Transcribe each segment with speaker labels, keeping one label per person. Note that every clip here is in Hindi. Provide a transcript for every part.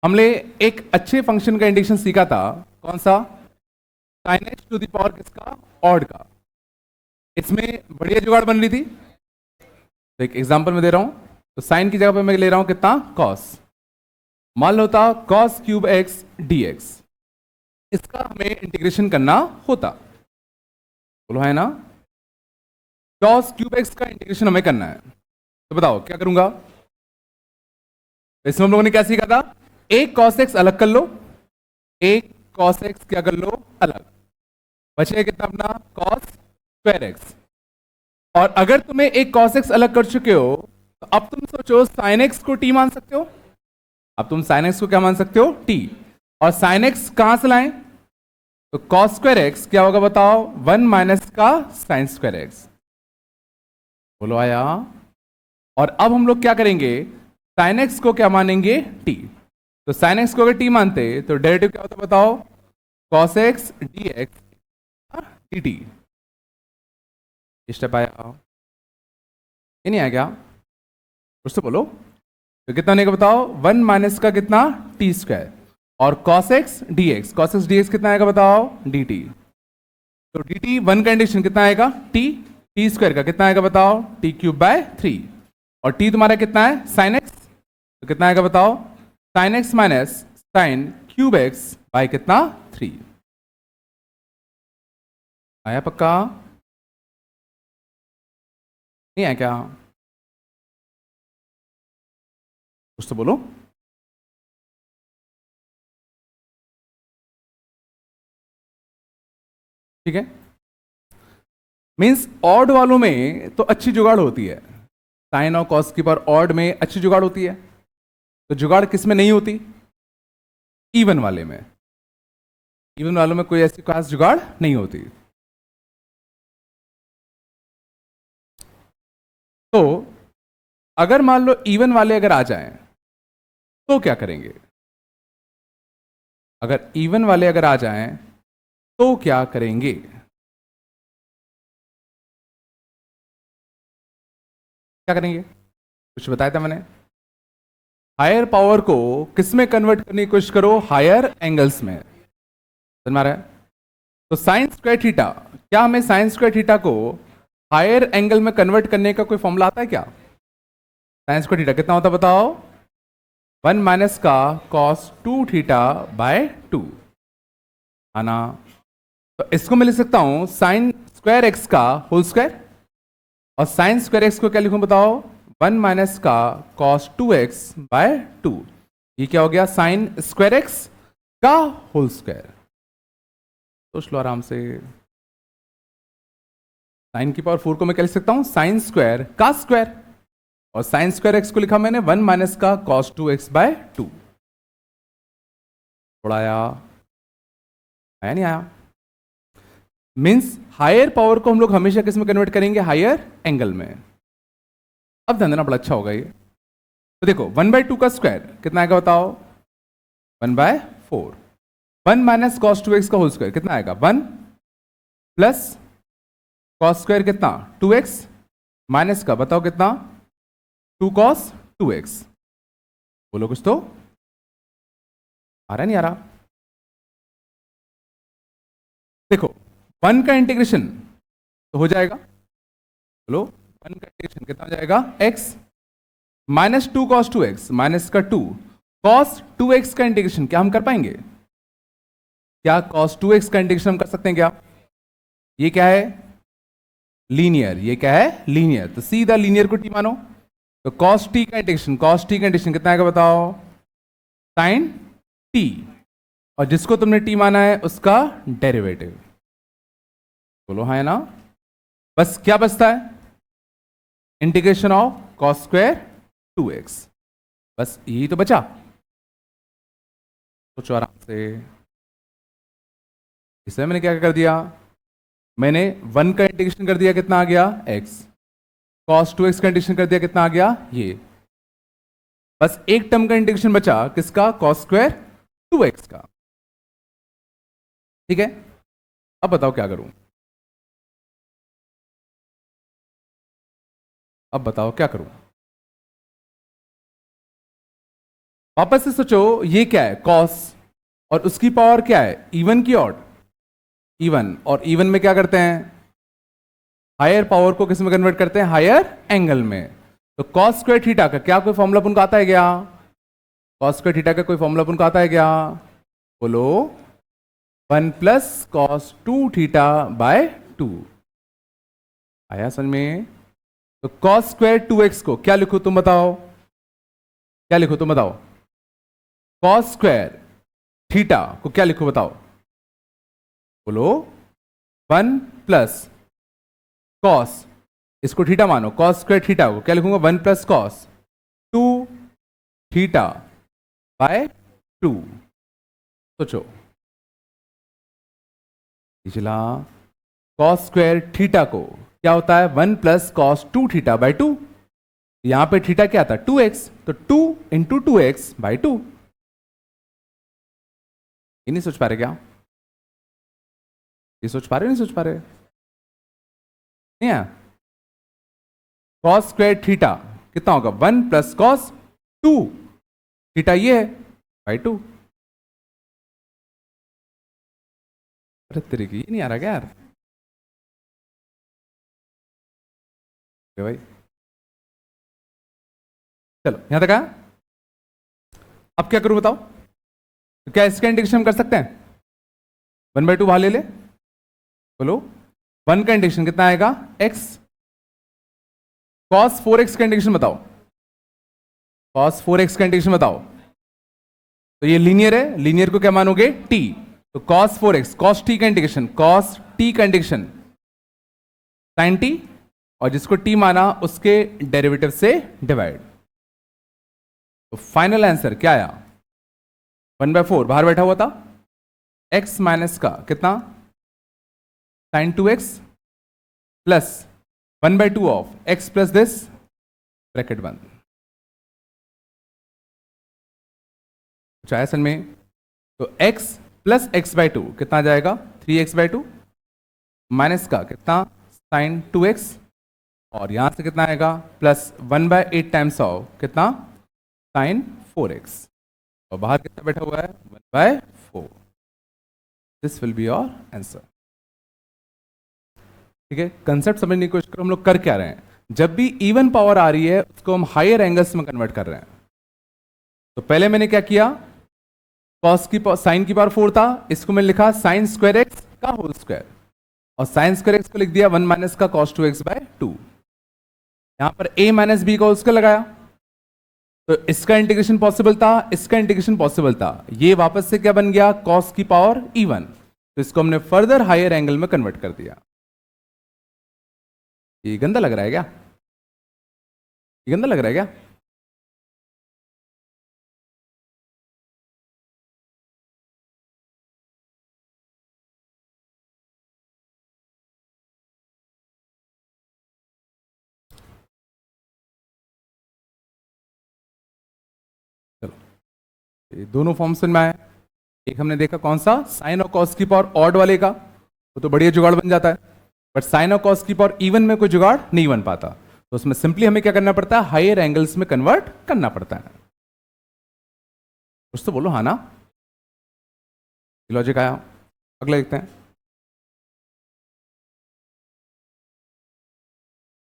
Speaker 1: हमने एक अच्छे फंक्शन का इंडिकेशन सीखा था, कौन सा? sin x to the power किसका? ऑड का। इसमें बढ़िया जुगाड़ बन रही थी। तो एक एग्जांपल में दे रहा हूं, तो साइन की जगह पे मैं ले रहा हूं कितना? cos। मान लो था cos क्यूब x dx, इसका हमें इंटीग्रेशन करना होता। बोलो है ना? cos क्यूब x का इंटीग्रेशन हमें करना है, तो बताओ क्या करूंगा? इसमें हम लोगों ने क्या सीखा था? एक cos x अलग कर लो, एक cos x क्या कर लो? अलग। बचेगा कितना अपना? cos square x। और अगर तुम्हें एक cos x अलग कर चुके हो, तो अब तुम सोचो sin x को t मान सकते हो। अब तुम sin x को क्या मान सकते हो? t। और sin x कहां से लाएं? तो cos स्क्वायर x क्या होगा बताओ? 1 माइनस का sin स्क्वायर x। बोलो आया? और अब हम लोग क्या करेंगे? sin x को क्या मानेंगे? t। तो sin x को अगर t मानते तो डेरिवेटिव क्या होता बताओ? cos x dx dt। Step आया? ये नहीं आया क्या? कुछ तो बोलो। तो कितना आने का बताओ? 1 माइनस का कितना? T square. और cos x dx कितना आएगा बताओ? dt। तो dt वन का इंडिकेशन कितना आएगा? टी स्क्वायर का कितना आएगा बताओ? T cube by 3। और टी तुम्हारा कितना है? Sine x. तो कितना आएगा बताओ? Sine x minus sine cube x by कितना? 3। आया पक्का? नहीं आया क्या? कुछ तो बोलो। ठीक है, मीन्स ऑड वालों में तो अच्छी जुगाड़ होती है, साइन और कॉस की पावर ऑड में अच्छी जुगाड़ होती है। तो जुगाड़ किस में नहीं होती? इवन वाले में। इवन वालों में कोई ऐसी खास जुगाड़ नहीं होती। तो अगर मान लो इवन वाले अगर आ जाएं तो क्या करेंगे? अगर इवन वाले अगर आ जाएं तो क्या करेंगे? क्या करेंगे? कुछ बताया था मैंने। हायर पावर को किस में कन्वर्ट करने की कोशिश करो? हायर एंगल्स में। समझ में आ रहा है? तो साइन स्क्वायर थीटा, क्या हमें साइन स्क्वायर थीटा को हायर एंगल में कन्वर्ट करने का कोई फॉर्मूला आता है क्या? साइन स्क्वायर थीटा कितना होता है बताओ? 1 माइनस का कॉस 2 थीटा बाय 2, आना। तो इसको मैं लिख सकता हूं साइन स्क्वायर एक्स का होल स्क्वायर। और साइन स्क्वायर एक्स को क्या लिखूं बताओ? 1 माइनस का कॉस 2x बाय 2। ये क्या हो गया? साइन स्क्वायर एक्स का होल स्क्वायर। सोच लो आराम से। साइन की पावर 4 को मैं क्या लिख सकता हूं? साइन स्क्वायर का स्क्वायर। और साइन स्क्वायर एक्स को लिखा मैंने 1 माइनस का कॉस 2x बाय 2। थोड़ा आया? आया नहीं आया? मीन्स हायर पावर को हम लोग हमेशा किस में कन्वर्ट करेंगे? हायर एंगल में। अब ध्यान देना, बड़ा अच्छा होगा ये। तो देखो 1/2 का स्क्वायर कितना आएगा बताओ? 1/4। 1 माइनस कॉस 2x का होल स्क्वायर कितना आएगा? 1 प्लस कॉस स्क्वायर कितना? 2x माइनस का बताओ कितना? 2 कॉस 2x। बोलो कुछ तो। आ रहा नहीं आ रहा? देखो 1 का इंटीग्रेशन तो हो जाएगा। बोलो 1 का इंटीग्रेशन कितना हो जाएगा? x minus 2 cos 2x minus का 2 कॉस 2x का इंटीग्रेशन क्या हम कर पाएंगे? क्या cos 2x का इंटीग्रेशन हम कर सकते हैं क्या? ये क्या है? लीनियर। ये क्या है? लीनियर। तो सीधा लीनियर को टी मानो। तो cos t का इंटीग्रेशन कितना आएगा बताओ? sin t। और जिसको तुमने t माना है उसका डेरिवेटिव। बोलो हाँ है ना? बस क्या बचता है? Integration of cos square 2x। बस यही तो बचा। सोचो आराम से। इसमें मैंने क्या कर दिया? मैंने 1 का इंटीग्रेशन कर दिया, कितना आ गया? x। cos 2x का इंटीग्रेशन कर दिया, कितना आ गया? ये। बस एक टर्म का इंटीग्रेशन बचा, किसका? cos स्क्वायर 2x का। ठीक है, अब बताओ क्या करूं? अब बताओ क्या करूं? वापस से सोचो, ये क्या है कॉस, और उसकी पावर क्या है इवन की ऑड, इवन, और इवन में क्या करते हैं हायर पावर को किस में कन्वर्ट करते हैं हायर एंगल में। तो कॉस स्क्वायर थीटा का क्या कोई फॉर्मूला अपन को आता है क्या, कॉस स्क्वायर थीटा का कोई फॉर्मूला अपन को आता है क्या, बोलो 1 + cos 2 θ/2 आया समझ में। तो कॉस स्क्वायर 2x को क्या लिखो तुम बताओ, क्या लिखो तुम बताओ, कॉस स्क्वायर थीटा को क्या लिखो बताओ, बोलो 1 + कॉस, इसको थीटा मानो, कॉस स्क्वायर थीटा को क्या लिखूंगा 1 + cos 2 θ/2। सोचो पिछला कॉस स्क्वायर थीटा को क्या होता है 1 + cos 2 θ/2, यहां पे थीटा क्या था 2x, तो 2 × 2x/2। ये नहीं सोच पा रहे क्या, ये सोच पा रहे नहीं सोच पा रहे, नहीं है। कॉस स्क्वायर थीटा कितना होगा 1 + cos 2 θ, ये है /2। अरे तेरे की ये नहीं आ रहा क्या यार, भाई चलो यहां तक आया। अब क्या करूं बताओ, तो क्या इसका इंटीग्रेशन हम कर सकते हैं, 1/2 बाहर ले ले, बोलो 1 का इंटीग्रेशन कितना आएगा x, cos 4x का इंटीग्रेशन बताओ, cos 4x का इंटीग्रेशन बताओ। तो ये लीनियर है, लीनियर को क्या मानोगे t, तो cos 4x, cos t का इंटीग्रेशन, cos t का इंटीग्रेशन sin t, और जिसको t माना उसके डेरिवेटिव से डिवाइड। तो फाइनल आंसर क्या आया 1/4 बाहर बैठा हुआ था, x माइनस का कितना sin 2x plus 1/2 of x plus this bracket बंद। असल में तो x प्लस x/2 कितना आ जाएगा 3x/2 माइनस का कितना sin 2x, और यहां से कितना आएगा प्लस 1/8 टाइम्स ऑफ कितना sin 4x, और बाहर कितना बैठा हुआ है 1/4। This will be your answer. ठीक है, कंसेप्ट समझने की कोशिश करो, हम लोग कर क्या रहे हैं, जब भी इवन पावर आ रही है उसको हम हायर एंगल्स में कन्वर्ट कर रहे हैं। तो पहले मैंने क्या किया, कॉस की साइन की पावर 4 था, इसको मैंने लिखा साइन स्क्वायर एक्स का होल स्क्वायर, और साइन स्क्वायर एक्स को लिख दिया 1 - का cos 2x/2। यहां पर a - b का होल स्क्वायर लगाया, तो इसका इंटीग्रेशन पॉसिबल था, इसका इंटीग्रेशन पॉसिबल था, ये वापस से क्या बन गया cos की पावर इवन, तो इसको हमने फर्दर हायर एंगल में कन्वर्ट कर दिया। ये गंदा लग रहा है क्या, ये गंदा लग रहा है क्या, चलो ये दोनों फॉर्म्स में आए। एक हमने देखा कौन सा साइन और कॉस की पावर ऑड वाले का, वो तो बढ़िया जुगाड़ बन जाता है, बट साइन और कॉस की पावर इवन में कोई जुगाड़ नहीं बन पाता, तो उसमें सिंपली हमें क्या करना पड़ता है हायर एंगल्स में कन्वर्ट करना पड़ता है। कुछ तो बोलो हाँ ना, लॉजिक आया। अगला देखते हैं,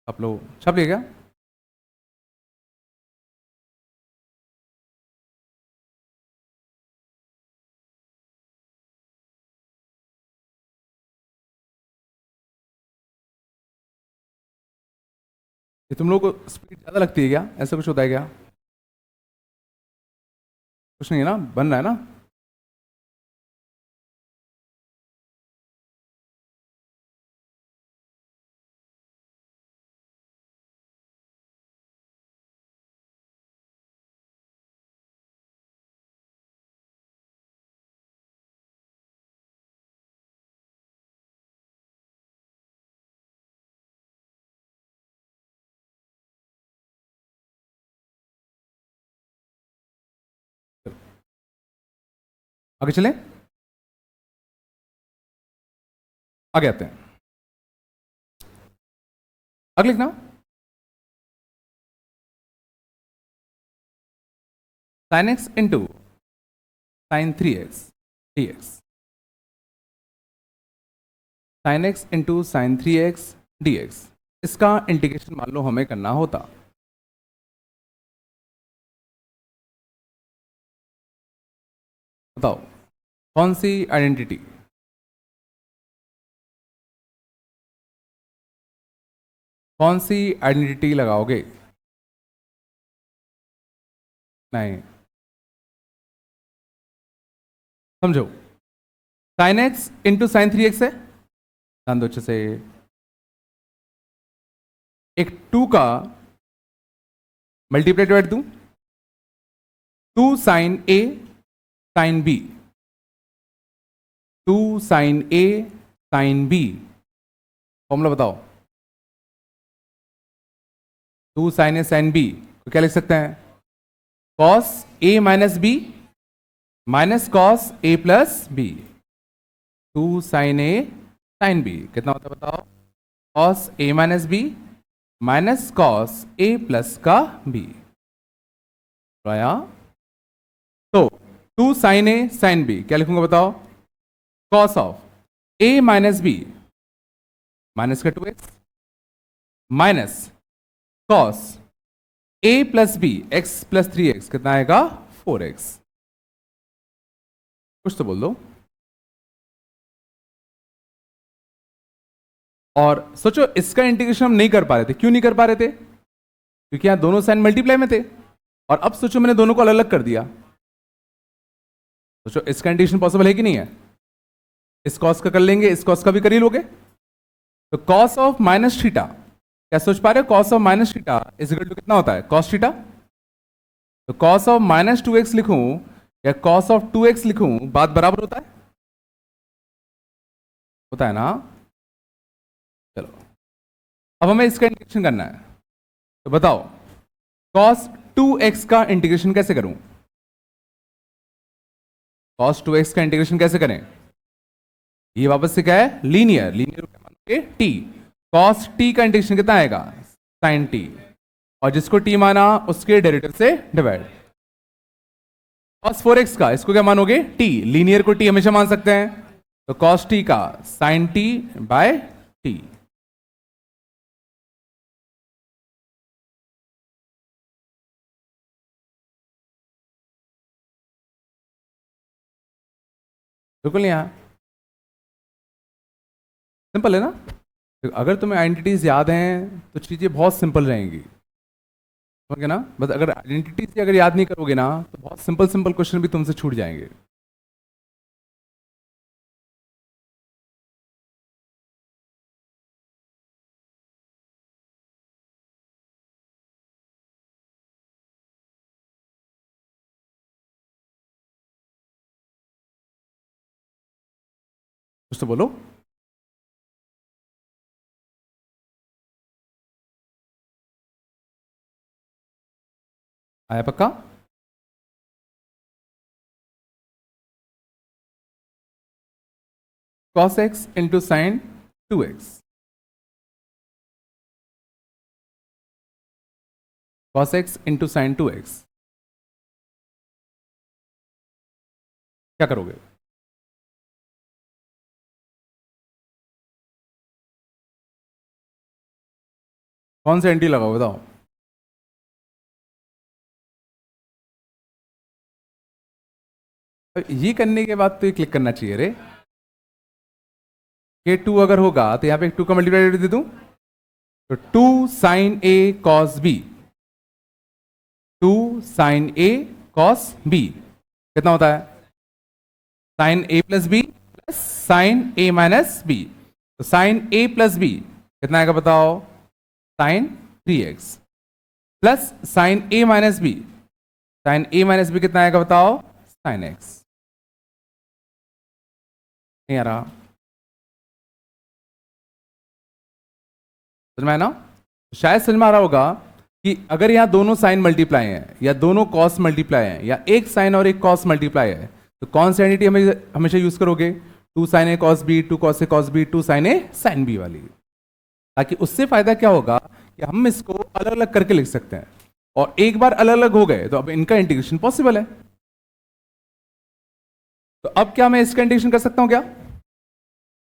Speaker 1: आप लोग छप लिए क्या, ये तुम लोगों को स्पीड ज्यादा लगती है क्या, ऐसा कुछ होता है क्या, कुछ नहीं है ना, बन रहा है ना। आगे चलें, आगे आते हैं, आगे लिखना sine x into sine 3x dx, sine x into sine 3x dx, इसका इंटीग्रेशन मान लो हमें करना होता। बताओ कौन सी आइडेंटिटी, कौन सी आइडेंटिटी लगाओगे? नहीं, समझो, sine x into sine 3x है, ध्यान दो अच्छे से, एक 2 का मल्टीप्लाई डिवाइड दूं, 2 साइन ए साइन बी, 2 साइन ए साइन बी, फॉर्मूला बताओ। 2 साइन ए साइन बी तो क्या लिख सकते हैं? Cos a minus B minus cos A plus B, 2 sine A sine B कितना होता है बताओ? Cos a minus B minus cos A plus का बी। आया तो 2 साइन ए साइन बी क्या लिखूंगा बताओ? Cos of A minus B minus का 2x माइनस कॉस ए plus B X plus 3x कितना आएगा? 4x। कुछ तो बोल दो। और सोचो इसका इंटीग्रेशन हम नहीं कर पा रहे थे, क्यों नहीं कर पा रहे थे? क्योंकि यहां दोनों साइन मल्टीप्लाई में थे, और अब सोचो मैंने दोनों को अलग अलग कर दिया। सोचो इसका इंटीग्रेशन पॉसिबल है कि नहीं है? इस कॉस का कर लेंगे, इस कॉस का भी कर ही लोगे। तो कॉस ऑफ माइनस थीटा, क्या सोच पा रहे हो? Cos of minus theta is equal to कितना होता है? Cos theta. तो कॉस ऑफ माइनस 2x लिखूं या कॉस ऑफ 2x लिखूं, बात बराबर होता है? होता है ना? चलो अब हमें इसका इंटीग्रेशन करना है, तो बताओ cos 2x का इंटीग्रेशन कैसे करूं? cos 2x का इंटीग्रेशन कैसे करें? ये वापस से क्या है? लीनियर, लीनियर क्या मानोगे? t, cos t का इंटीग्रेशन कितना आएगा? sin t, और जिसको t माना उसके डेरिवेटिव से डिवाइड। cos 4x का इसको क्या मानोगे? t, लीनियर को t हमेशा मान सकते हैं, तो cos t का sin t बाय t। बिल्कुल यहाँ सिंपल है ना? तो अगर तुम्हें आइडेंटिटीज याद हैं तो चीजें बहुत सिंपल रहेंगी, समझ ना? बस अगर आइडेंटिटीज अगर याद नहीं करोगे ना तो बहुत सिंपल सिंपल क्वेश्चन भी तुमसे छूट जाएंगे। कुछ तो बोलो। आया पक्का? cos x into sine 2x, cos x into sine 2x क्या करोगे? कौन सा एंटी लगाओ बताओ? ये करने के बाद तो ये क्लिक करना चाहिए रे। के 2 अगर होगा तो यहां पे 2 का मल्टीप्लाई दे दूं, तो 2 साइन ए कॉस बी, 2 साइन ए कॉस बी कितना होता है? साइन ए प्लस बी प्लस साइन ए माइनस बी, तो साइन ए प्लस बी कितना आएगा बताओ? साइन 3x प्लस साइन ए माइनस बी, साइन ए माइनस बी कितना आएगा बताओ? Sine x। नहीं आ रहा? समझ में आया ना? शायद समझ में आ रहा होगा कि अगर यहाँ दोनों साइन मल्टीप्लाई हैं या दोनों कॉस मल्टीप्लाई हैं या एक साइन और एक कॉस मल्टीप्लाई है, तो कौन सी आइडेंटिटी हमें हमेशा यूज करोगे? 2 sine A cos B, 2 cos A cos B, 2 sine A sine B वाली, ताकि उससे फायदा क्या होगा कि हम इसको अलग अलग करके लिख सकते हैं। और एक बार अलग अलग हो गए तो अब इनका इंटीग्रेशन पॉसिबल है। तो अब क्या मैं इसका इंटीग्रेशन कर सकता हूं क्या?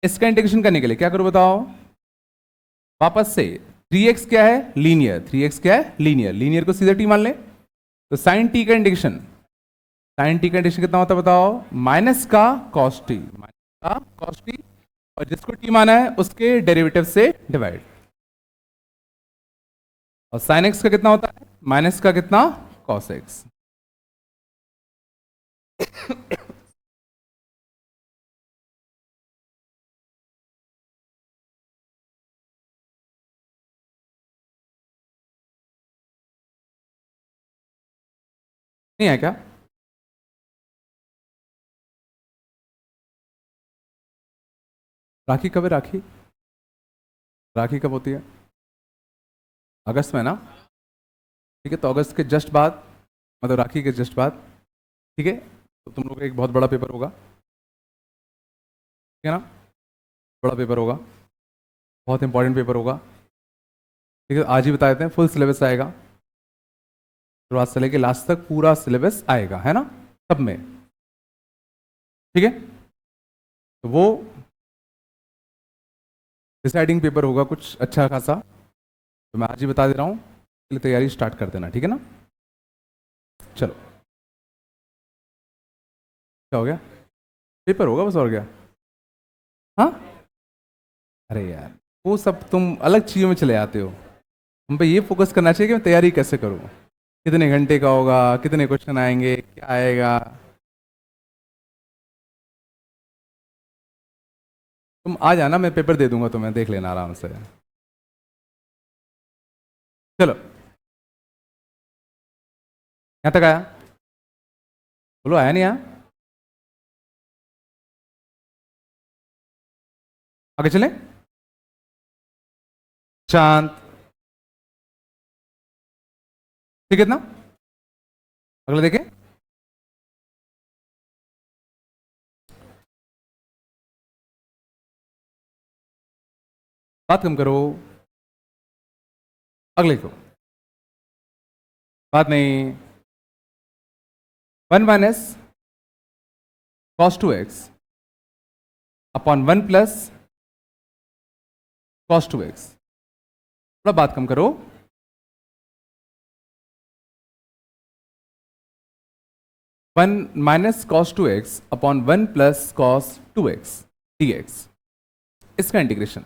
Speaker 1: इसका इंटीग्रेशन करने के लिए क्या करूं बताओ? वापस से 3x क्या है? लीनियर। 3x क्या है? लीनियर। लीनियर को सीधे t मान ले, तो साइन t का इंटीग्रेशन, साइन t का इंटीग्रेशन कितना होता है बताओ? माइनस का cos t, माइनस का cos t, और जिसको t माना है उसके डेरिवेटिव से डिवाइड। और साइन x का कितना होता है? माइनस का कितना? cos x। नहीं है क्या? राखी कब है? राखी, राखी कब होती है? अगस्त में ना? ठीक है, तो अगस्त के जस्ट बाद, मतलब राखी के जस्ट बाद, ठीक है, तो तुम लोग का एक बहुत बड़ा पेपर होगा, ठीक है ना? बड़ा पेपर होगा, बहुत इंपॉर्टेंट पेपर होगा, ठीक है। आज ही बता देते हैं, फुल सिलेबस आएगा, शुरुआत से लेके लास्ट तक पूरा सिलेबस आएगा, है ना, सब में, ठीक है। तो वो डिसाइडिंग पेपर होगा कुछ अच्छा खासा, तो मैं आज ही बता दे रहा हूँ, इसके लिए तैयारी स्टार्ट कर देना, ठीक है ना। चलो, क्या हो गया? पेपर होगा बस, और क्या? हाँ, अरे यार, वो सब तुम अलग चीज़ों में चले आते हो, हम पे ये फोकस करना चाहिए कि मैं तैयारी कैसे करूँ, कितने घंटे का होगा, कितने क्वेश्चन आएंगे, क्या आएगा। तुम आ जाना, मैं पेपर दे दूंगा तुम्हें, देख लेना आराम से। चलो, यहाँ तक आया? बोलो, आया नहीं आया? आगे चले। चांद, ठीक है ना? अगला देखें। बात कम करो, अगले को, बात नहीं। 1 - cos 2x upon 1 + cos 2x, थोड़ा बात कम करो। 1 - cos 2x upon 1 + cos 2x dx, इसका इंटीग्रेशन।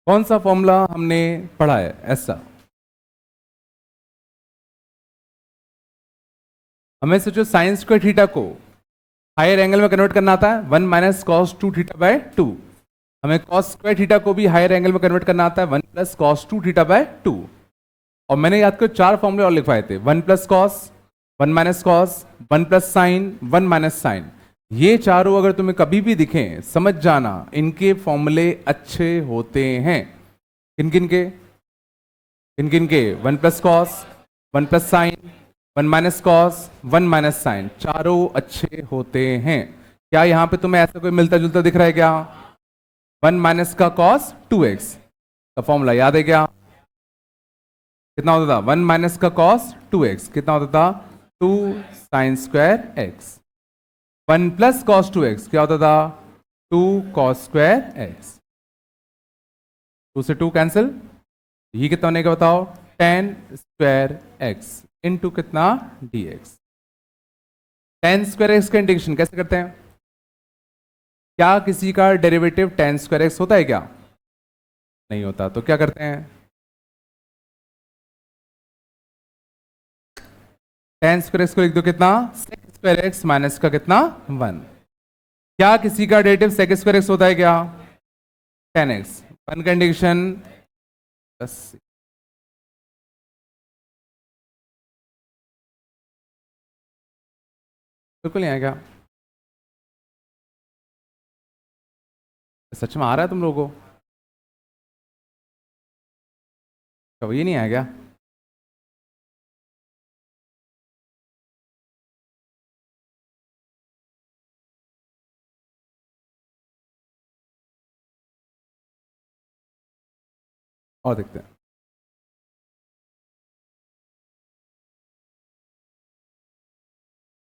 Speaker 1: कौन सा फॉर्मूला हमने पढ़ा है ऐसा? हमें सोचो साइन स्क्वायर थीटा को हायर एंगल में कन्वर्ट करना आता है, 1 - cos 2 थीटा बाय 2। हमें cos स्क्वायर थीटा को भी हायर एंगल में कन्वर्ट करना आता है, 1 + cos 2 थीटा बाय 2। और मैंने याद करो 4 फॉर्मूले और लिखवाए थे, 1 + cos, 1 - cos, 1 + sin, 1 - sin। ये चारों अगर तुम्हें कभी भी दिखें, समझ जाना इनके फॉर्मूले अच्छे होते हैं। किन किन के? किन किन के? 1 + cos, 1 + sin, 1 - cos, 1 - sin, चारों अच्छे होते हैं। क्या यहां पे तुम्हें ऐसा कोई मिलता जुलता दिख रहा है क्या? 1 - का cos 2x का फॉर्मूला याद है क्या? कितना होता था? 1 - का cos 2x कितना होता था? 2 sin square x। 1 + cos 2x क्या होता था? 2 cos स्क्वायर x। 2 से 2 कैंसिल, ये कितना होने का बताओ? 10 स्क्वायर x इंटू कितना? dx। 10 स्क्वायर x का इंटीग्रेशन कैसे करते हैं? क्या किसी का डेरिवेटिव 10 स्क्वायर x होता है क्या? नहीं होता, तो क्या करते हैं? 10 स्क्वायर x को लिख दो कितना? sec स्क्वायर x माइनस का कितना? 1। क्या किसी का डेरिवेटिव sec स्क्वायर x होता है क्या? 10x। 1 का इंटीग्रेशन बस, बिल्कुल नहीं आएगा। सच में आ रहा है तुम लोगों को? कभी नहीं आएगा? और देखते हैं।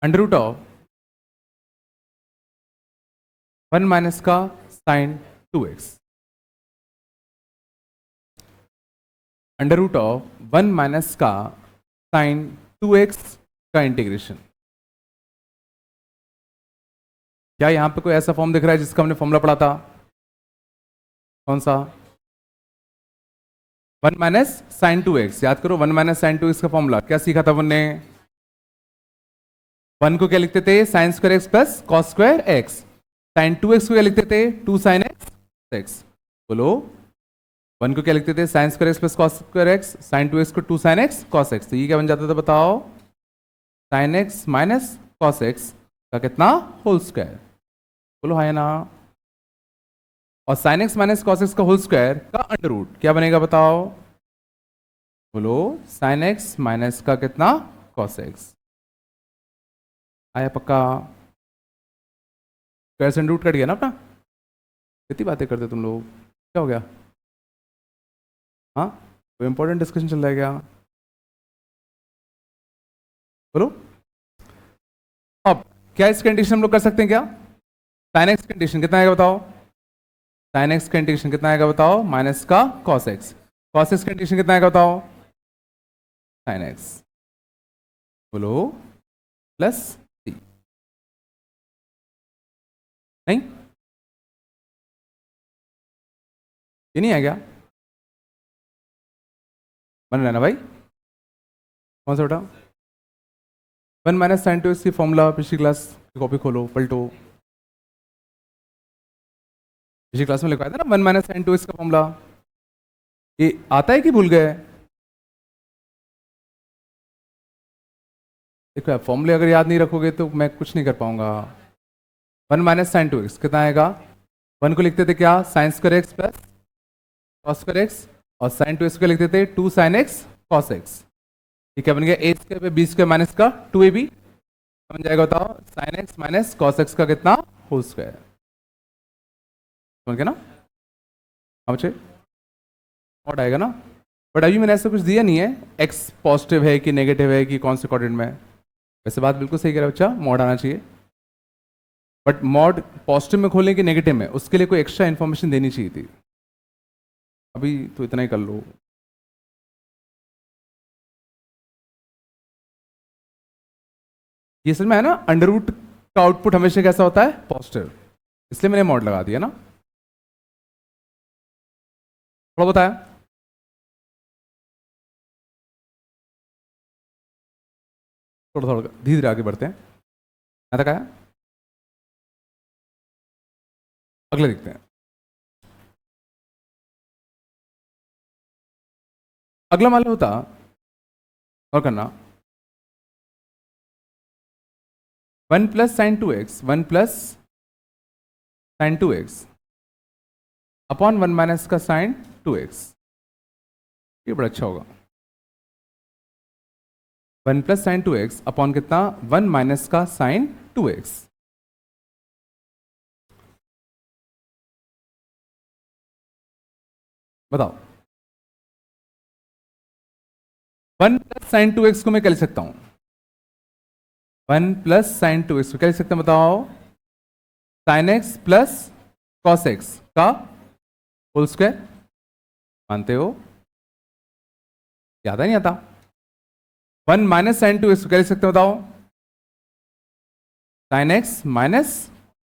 Speaker 1: अंडर रूट ऑफ 1 माइनस का sine 2x, under root of 1 minus का साइन 2x का इंटीग्रेशन। क्या यहां पे कोई ऐसा फॉर्म दिख रहा है जिसका हमने फॉर्मूला पढ़ा था? कौन सा? 1 माइनस साइन 2x। याद करो, 1 माइनस साइन 2x का फॉर्मूला क्या सीखा था हमने? 1 को क्या लिखते थे? Sine square x plus cos square x. Sine 2x को क्या लिखते थे? 2 साइन एक्स। बोलो, 1 को क्या लिखते थे? Sine square x plus cos square x. Sine 2x को 2 साइन एक्स कॉस एक्स। तो ये क्या बन जाता था बताओ? Sine x minus cos x का कितना? Whole square. बोलो हाँ या ना? और sine x minus cos x का होल स्क्वायर का अंडर रूट क्या बनेगा बताओ? बोलो, साइन एक्स माइनस का कितना? Cos x. आया पक्का? स्क्वायर से अंडर रूट कट गया ना अपना? कितनी बातें करते तुम लोग, क्या हो गया? हाँ, कोई इंपॉर्टेंट डिस्कशन चल रहा है क्या? बोलो। अब क्या इस कंडीशन हम लोग कर सकते हैं क्या? साइन एक्स कंडीशन कितना आएगा बताओ? साइन एक्स कंडीशन कितना आएगा बताओ? माइनस का cos x. Cos x condition कितना आएगा बताओ? Sine x. बोलो, प्लस सी। नहीं, ये नहीं आएगा? बन रहा है ना भाई? कौन सा बेटा? 1 माइनस साइन 2x की फॉर्मूला पिछली क्लास की कॉपी खोलो, पलटो। पिछली क्लास में लिखवाया था ना 1 माइनस साइन 2x का फॉर्मूला। ये आता है कि भूल गए? देखो, फॉर्मूले अगर याद नहीं रखोगे तो मैं कुछ नहीं कर पाऊंगा। 1 माइनस साइन 2x कितना आएगा? 1 को लिखते थे क्या? Sign square x plus cos square x. और साइन 2x को लिखते थे 2 साइन एक्स कॉस एक्स। ठीक है, बन गया a स्क्वायर पे b स्क्वायर माइनस का 2ab। बन जाएगा बताओ? Sine x minus cos x का कितना? Whole square. समझ गया ना? अब बच्चे और आएगा ना? बट अभी मैंने ऐसा कुछ दिया नहीं है x पॉजिटिव है कि नेगेटिव है कि कौन से क्वाड्रेंट में है। वैसे बात बिल्कुल सही कह रहा है बच्चा, मॉड आना चाहिए। बट मॉड पॉजिटिव में खोलें कि नेगेटिव में, उसके लिए कोई एक्स्ट्रा इन्फॉर्मेशन देनी चाहिए थी। अभी तो इतना ही कर लो। ये समझ में है ना? अंडर रूट का आउटपुट हमेशा कैसा होता है? पॉजिटिव। इसलिए मैंने मॉड लगा दिया ना। थोड़ा बताया? थोड़ा थोड़ा धीरे धीरे आगे बढ़ते हैं। यहाँ तक आया? अगले देखते हैं। अगला मान लो होता, और करना 1 plus sign 2x, 1 plus sign 2x upon 1 minus का साइन 2x। ये बड़ा अच्छा होगा। 1 प्लस साइन 2x अपॉन कितना? 1 माइनस का साइन 2x। बताओ, 1 प्लस साइन 2x को मैं क्या लिख सकता हूं? 1 प्लस साइन 2x को क्या लिख सकते हैं बताओ? Sine x plus cos x का होल स्क्वायर। मानते हो? याद है नहीं आता? 1 माइनस साइन 2x को क्या लिख सकते हो बताओ? Sine x minus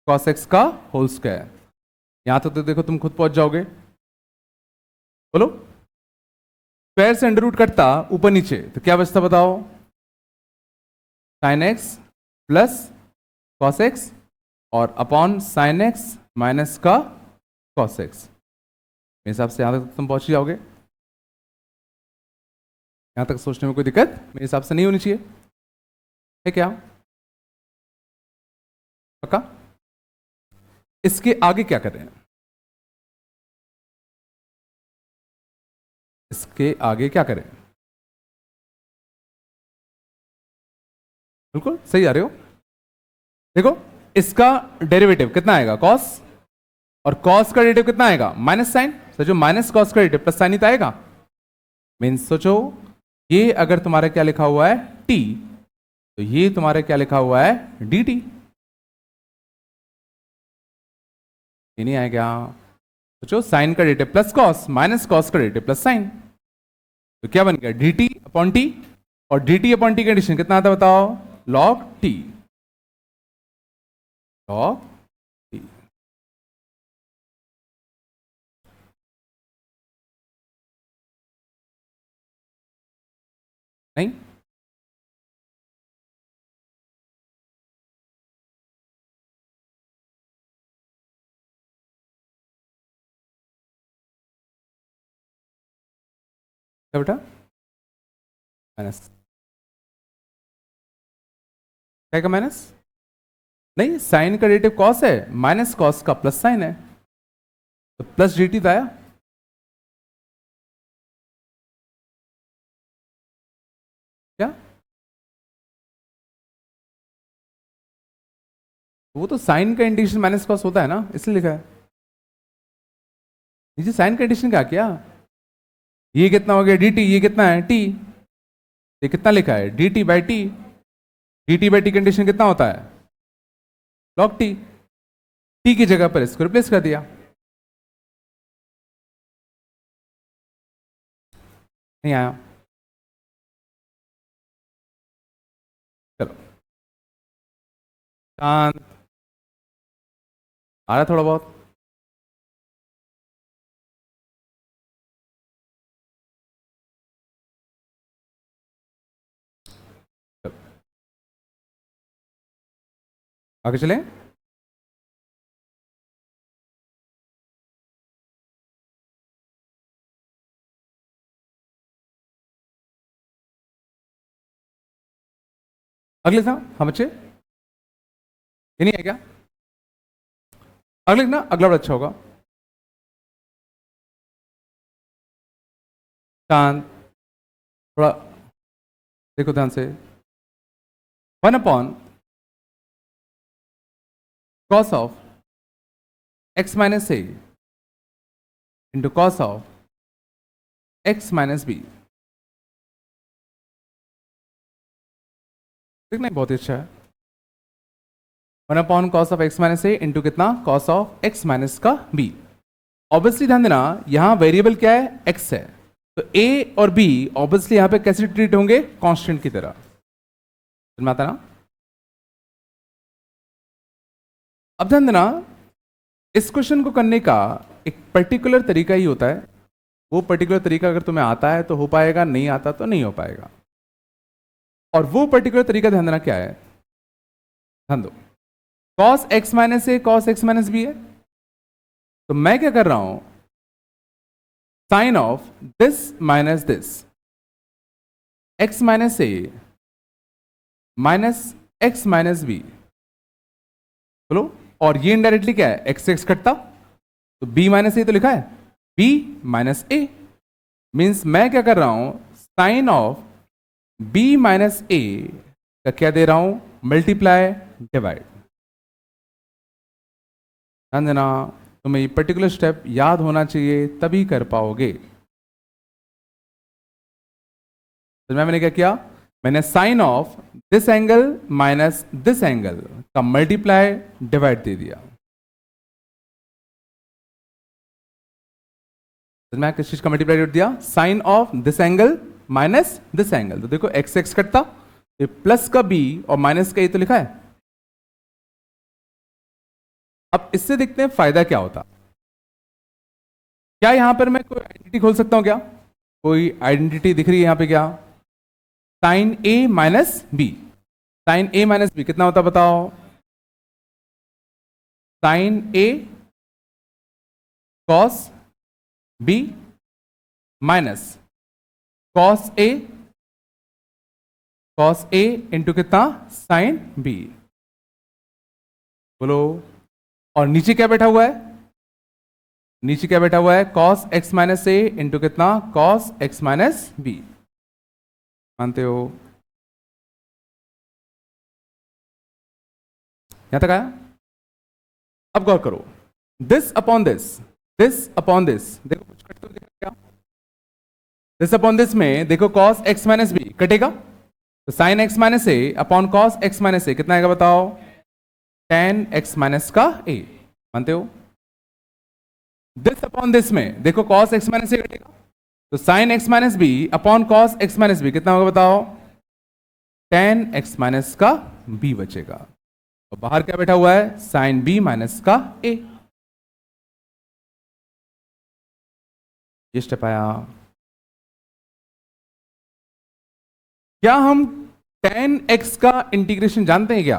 Speaker 1: cos x का होल स्क्वायर। यहां तक तो देखो तुम खुद पहुंच जाओगे। बोलो, स्क्वायर से अंडर रूट कटता ऊपर नीचे तो क्या बचता बताओ? Sine x plus cos x और अपॉन साइन एक्स माइनस का कॉस एक्स। मेरे हिसाब से यहां तक तुम पहुंच ही जाओगे। यहां तक सोचने में कोई दिक्कत मेरे हिसाब से नहीं होनी चाहिए, है क्या? पक्का? इसके आगे क्या करें? इसके आगे क्या करें? बिल्कुल सही आ रहे हो। देखो, इसका डेरिवेटिव कितना आएगा? कॉस। और कॉस का डेरिवेटिव कितना आएगा? Minus sine. तो जो minus cos square plus sine ही तो आएगा। मीन्स सोचो ये अगर तुम्हारा क्या लिखा हुआ है t, तो ये तुम्हारा क्या लिखा हुआ है dt। ये नहीं आएगा। सोचो साइन का derivative plus cos, minus cos का डेरिवेटिव प्लस साइन, तो क्या बन गया dt अपॉन टी। और dt अपॉन टी कंडीशन कितना आता है बताओ, log t, log t। नहीं क्या बेटा, माइनस क्या का माइनस, नहीं साइन का डेरिवेटिव कॉस है, माइनस कॉस का प्लस साइन है, तो प्लस dt तो आया। क्या वो तो साइन का इंडिकेशन माइनस कॉस होता है ना, इसलिए लिखा है नीचे साइन कंडीशन क्या किया। ये कितना हो गया dt, ये कितना है t, ये कितना लिखा है dt by T. dt by T condition कितना होता है log t। t की जगह पर इसको रिप्लेस कर दिया। नहीं आया, चलो शांत, आ रहा थोड़ा बहुत। चलो आगे चले। अगले था हम बच्चे, ये नहीं है क्या, अगले ना अगला बड़ा अच्छा होगा। शांत, थोड़ा देखो ध्यान से। 1 upon cos of x minus a into cos of x minus b. देखना बहुत ही अच्छा है। 1 upon cos of x minus a into कितना कॉस ऑफ x माइनस का b। ऑब्वियसली ध्यान देना यहां वेरिएबल क्या है x है, तो a और b ऑब्वियसली यहां पे कैसे ट्रीट होंगे, कांस्टेंट की तरह। समझ में आता ना। अब ध्यान देना इस क्वेश्चन को करने का एक पर्टिकुलर तरीका ही होता है। वो पर्टिकुलर तरीका अगर तुम्हें आता है तो हो पाएगा, नहीं आता तो नहीं हो पाएगा। और वो पर्टिकुलर तरीका ध्यान देना क्या है, ध्यान दो। Cos x minus a cos x minus b है, तो मैं क्या कर रहा हूं, sine of this minus this, x minus a minus x minus b. बोलो, और ये इनडायरेक्टली क्या है, एक्स एक्स कटता, तो बी माइनस ए तो लिखा है, बी माइनस ए। मीन्स मैं क्या कर रहा हूं, sine of B minus a का क्या दे रहा हूं, मल्टीप्लाई डिवाइड। ध्यान देना तुम्हें ये पर्टिकुलर स्टेप याद होना चाहिए तभी कर पाओगे। तो मैंने क्या किया, मैंने sine of this angle minus this angle का मल्टीप्लाई डिवाइड दे दिया। तो मैं किस चीज का मल्टीप्लाई डिवाइड दिया, sine of this angle minus this angle. तो देखो एक्स एक्स कटता, ये प्लस का बी और माइनस का ए तो लिखा है। अब इससे देखते हैं फायदा क्या होता। क्या यहां पर मैं कोई आइडेंटिटी खोल सकता हूं क्या, कोई आइडेंटिटी दिख रही है यहां पे क्या, साइन ए माइनस बी। साइन ए माइनस बी कितना होता बताओ, साइन ए कॉस बी माइनस कॉस ए इंटू कितना साइन बी। बोलो, और नीचे क्या बैठा हुआ है, नीचे क्या बैठा हुआ है, cos x minus a into कितना कॉस एक्स माइनस बी। मानते हो, यहां तक आया। अब गौर करो, this upon this, this upon this, देखो कुछ कटते हुए दिख रहा है क्या? दिस अपॉन दिस में देखो cos x माइनस बी कटेगा, तो sin x minus A upon cos x minus ए कितना आएगा बताओ? tan x माइनस का a, मानते हो? दिस अपॉन दिस में देखो cos x माइनस ए कटेगा, तो sin x minus b upon cos x minus B कितना होगा बताओ? tan x माइनस का b बचेगा, और बाहर क्या बैठा हुआ है? sin b माइनस का a। ये स्टेप आया। क्या हम tan x का इंटीग्रेशन जानते हैं क्या?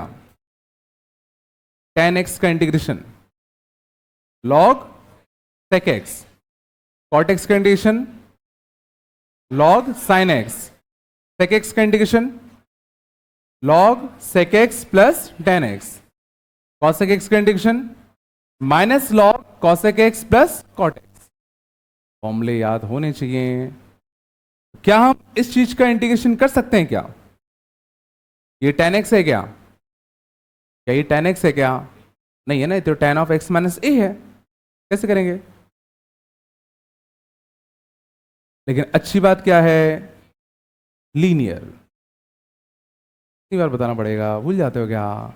Speaker 1: tan x का integration log sec x, cot x का integration log sin x, sec x का integration log sec x plus tan x, cosec x का integration minus log cosec x plus cot x। फॉर्मूले याद होने चाहिए। क्या हम इस चीज का इंटीग्रेशन कर सकते हैं क्या? ये tan x है क्या? क्या ये tan x है क्या? नहीं है ना, ये तो tan ऑफ x माइनस ए है। कैसे करेंगे? लेकिन अच्छी बात क्या है? लीनियर। इतनी बार बताना पड़ेगा, भूल जाते हो क्या?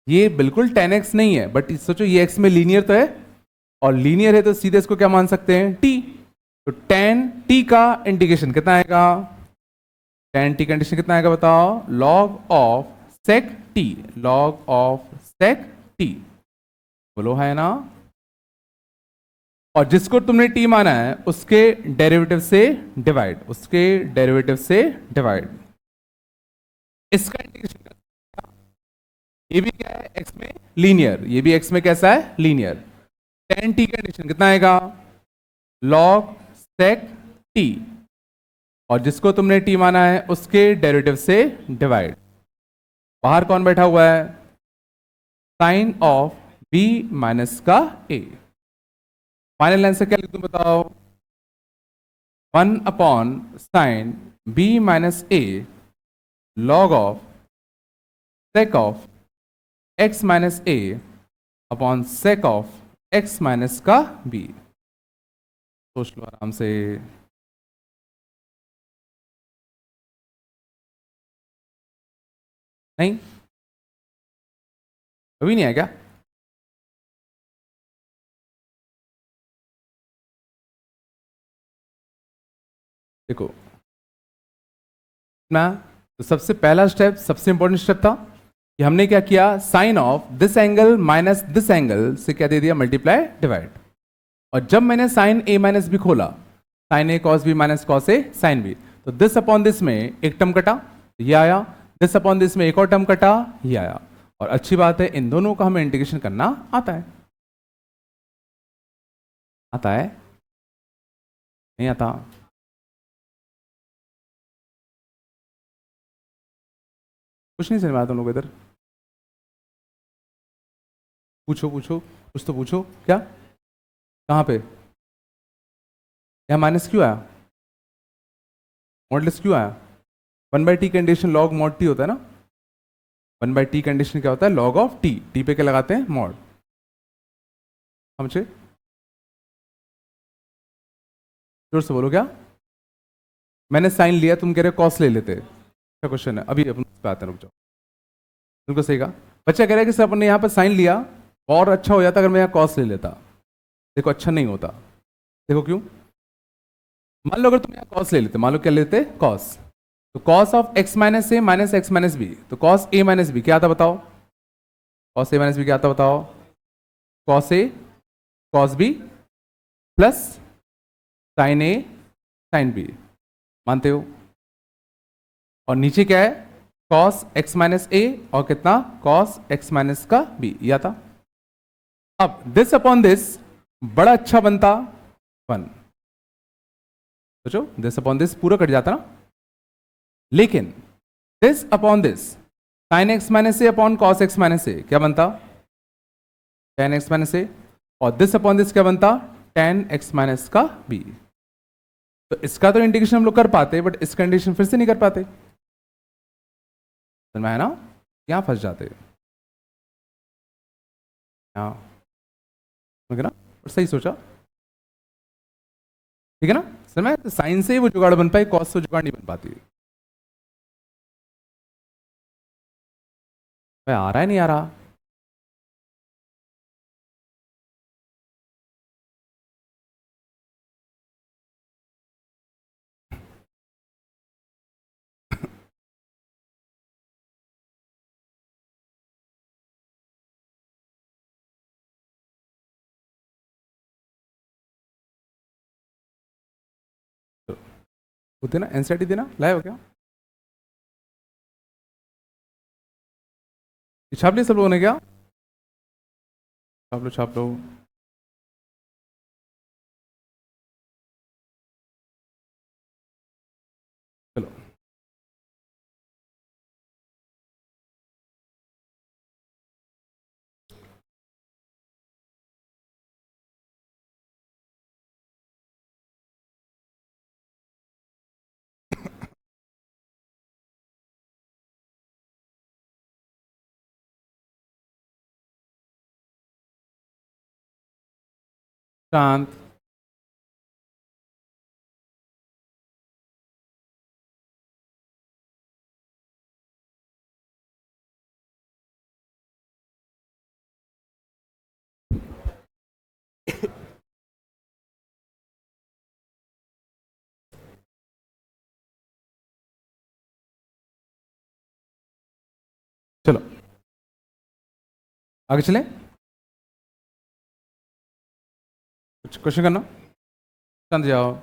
Speaker 1: ये बिल्कुल tan x नहीं है, बट सोचो ये x में लीनियर तो है, और लीनियर है तो सीधे इसको क्या मान सकते हैं? t। तो tan t का इंटीग्रेशन कितना आएगा? tan t का इंटीग्रेशन कितना आएगा बताओ? log of sec t, log of sec t, बोलो है ना? और जिसको तुमने t माना है उसके डेरिवेटिव से डिवाइड, उसके डेरिवेटिव से डिवाइड। इसका इंटीग्रेशन, ये भी क्या है? x में लीनियर, ये भी x में कैसा है? लीनियर। tan t का इंटीग्रेशन कितना आएगा? log sec t, और जिसको तुमने t माना है उसके डेरिवेटिव से डिवाइड। बाहर कौन बैठा हुआ है? साइन ऑफ b माइनस का a। फाइनल आंसर क्या लिख दूं बताओ? 1 upon sine b minus a log of sec of x minus a upon sec of x minus का b। सोच लो आराम से। नहीं, अभी नहीं है क्या? देखो ना, तो सबसे पहला स्टेप, सबसे इंपॉर्टेंट स्टेप था कि हमने क्या किया? Sine of this angle minus this angle से क्या दे दिया? Multiply, divide. और जब मैंने साइन ए माइनस बी खोला, sine A cos B minus cos a sine b, तो दिस अपॉन दिस में एक टर्म कटा, ये आया। दिस अपॉन दिस में एक और टर्म कटा, ये आया। और अच्छी बात है, इन दोनों का हमें इंटीग्रेशन करना आता है। आता है? नहीं आता? कुछ नहीं समझ में आता तुम लोग इधर? पूछो पूछो, कुछ तो पूछो। क्या? कहाँ पे? यहाँ माइनस क्यों आया? मॉडलेस क्यों आया? 1/t condition log mod T होता है ना? 1/t कंडीशन क्या होता है? Log of T. टी पे क्या लगाते हैं? मॉड। समझे? जोर से बोलो। क्या? मैंने साइन लिया, तुम कह रहे हो कॉस ले लेते। अच्छा क्वेश्चन है, अभी अपन उस पे आते हैं, रुक जाओ। बिल्कुल सही कहा। बच्चा कह रहा है कि सर अपन ने यहाँ पर साइन लिया, और अच्छा हो जाता अगर मैं यहाँ कॉस ले लेता। देखो अच्छा नहीं होता। देखो क्यों? मान लो अगर तुम यहाँ कॉस ले लेते, मान लो क्या लेते? कॉस। तो cos of x minus a minus x minus B, तो कॉस ए माइनस बी क्या आता बताओ? कॉस ए माइनस बी क्या आता बताओ? कॉस ए कॉस बी प्लस साइन ए साइन बी, मानते हो? और नीचे क्या है? कॉस एक्स माइनस ए और कितना? कॉस एक्स माइनस का बी, ये आता। अब दिस अपॉन दिस बड़ा अच्छा बनता 1। सोचो, दिस अपॉन दिस पूरा कट जाता ना। लेकिन this upon this sine x minus A upon cos x minus A क्या बनता? tan X minus A. और दिस अपॉन दिस क्या बनता? tan एक्स माइनस का बी। तो इसका तो इंटीग्रेशन हम लोग कर पाते, बट इस कंडीशन फिर से नहीं कर पाते। समझ में आया ना? यहाँ फंस जाते यहाँ, ना? और सही सोचा। ठीक है ना, समझ में? तो साइन से ही वो जुगाड़ बन पाई, कॉस से जुगाड़ नहीं बन पाती। भाई आ रहा है नहीं आ रहा? होते ना, एनसीईआरटी देना लाए हो क्या? छाप लिया सब लोगों ने क्या? छाप लो छाप लो। चलो शांत। चलो आगे चले, कुछ क्वेश्चन करना। शांत जाओ,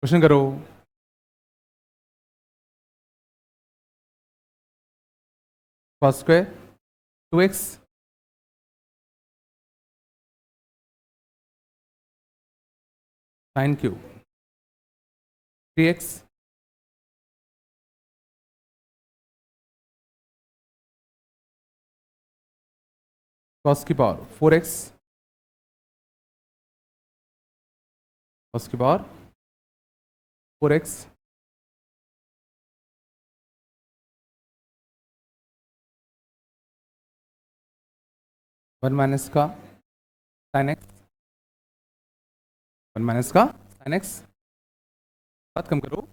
Speaker 1: क्वेश्चन करो। Cos square 2x sine cube 3x cos की पावर 4x कॉस की पावर 4x 1 माइनस का साइन एक्स, 1 माइनस का साइन एक्स। बात कम करो।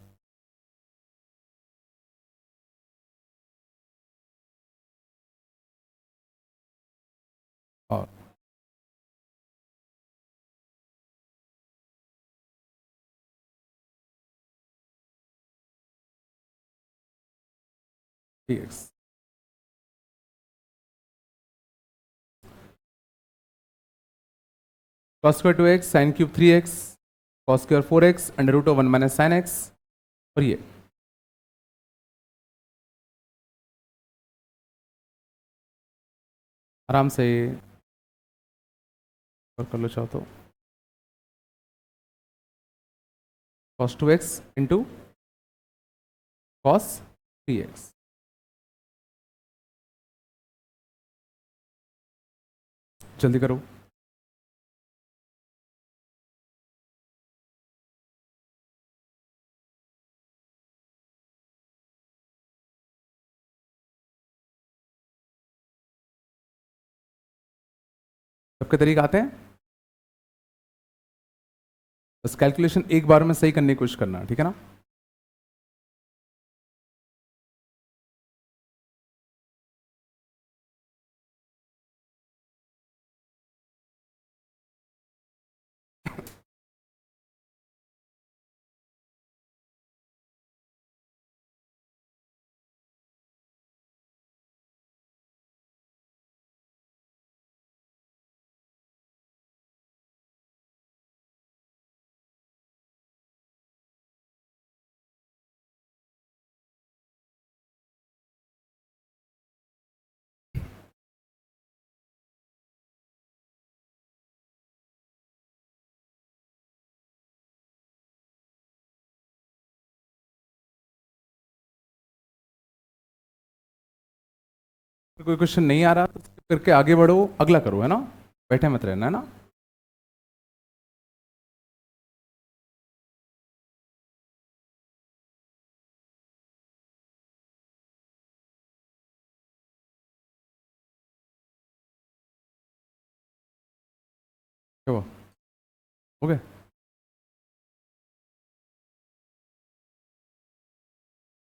Speaker 1: और dx cos square 2x sine cube 3x cos square 4x under root of 1 minus sine x. और ये आराम से और कर लो चाहो तो, cos 2x into cos 3x। जल्दी करो। सबके तरीके आते हैं, बस कैलकुलेशन एक बार में सही करने की कोशिश करना, ठीक है ना? कोई क्वेश्चन नहीं आ रहा तो करके आगे बढ़ो, अगला करो, है ना? बैठे मत रहना, है ना? क्या हुआ? हो गया?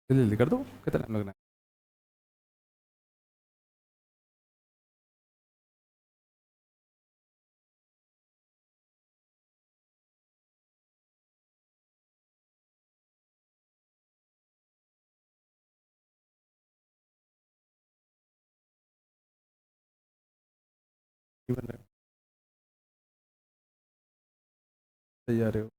Speaker 1: जल्दी जल्दी कर दो, कितना टाइम लगना है? नहीं बन रहे हो? सही आ रहे हो?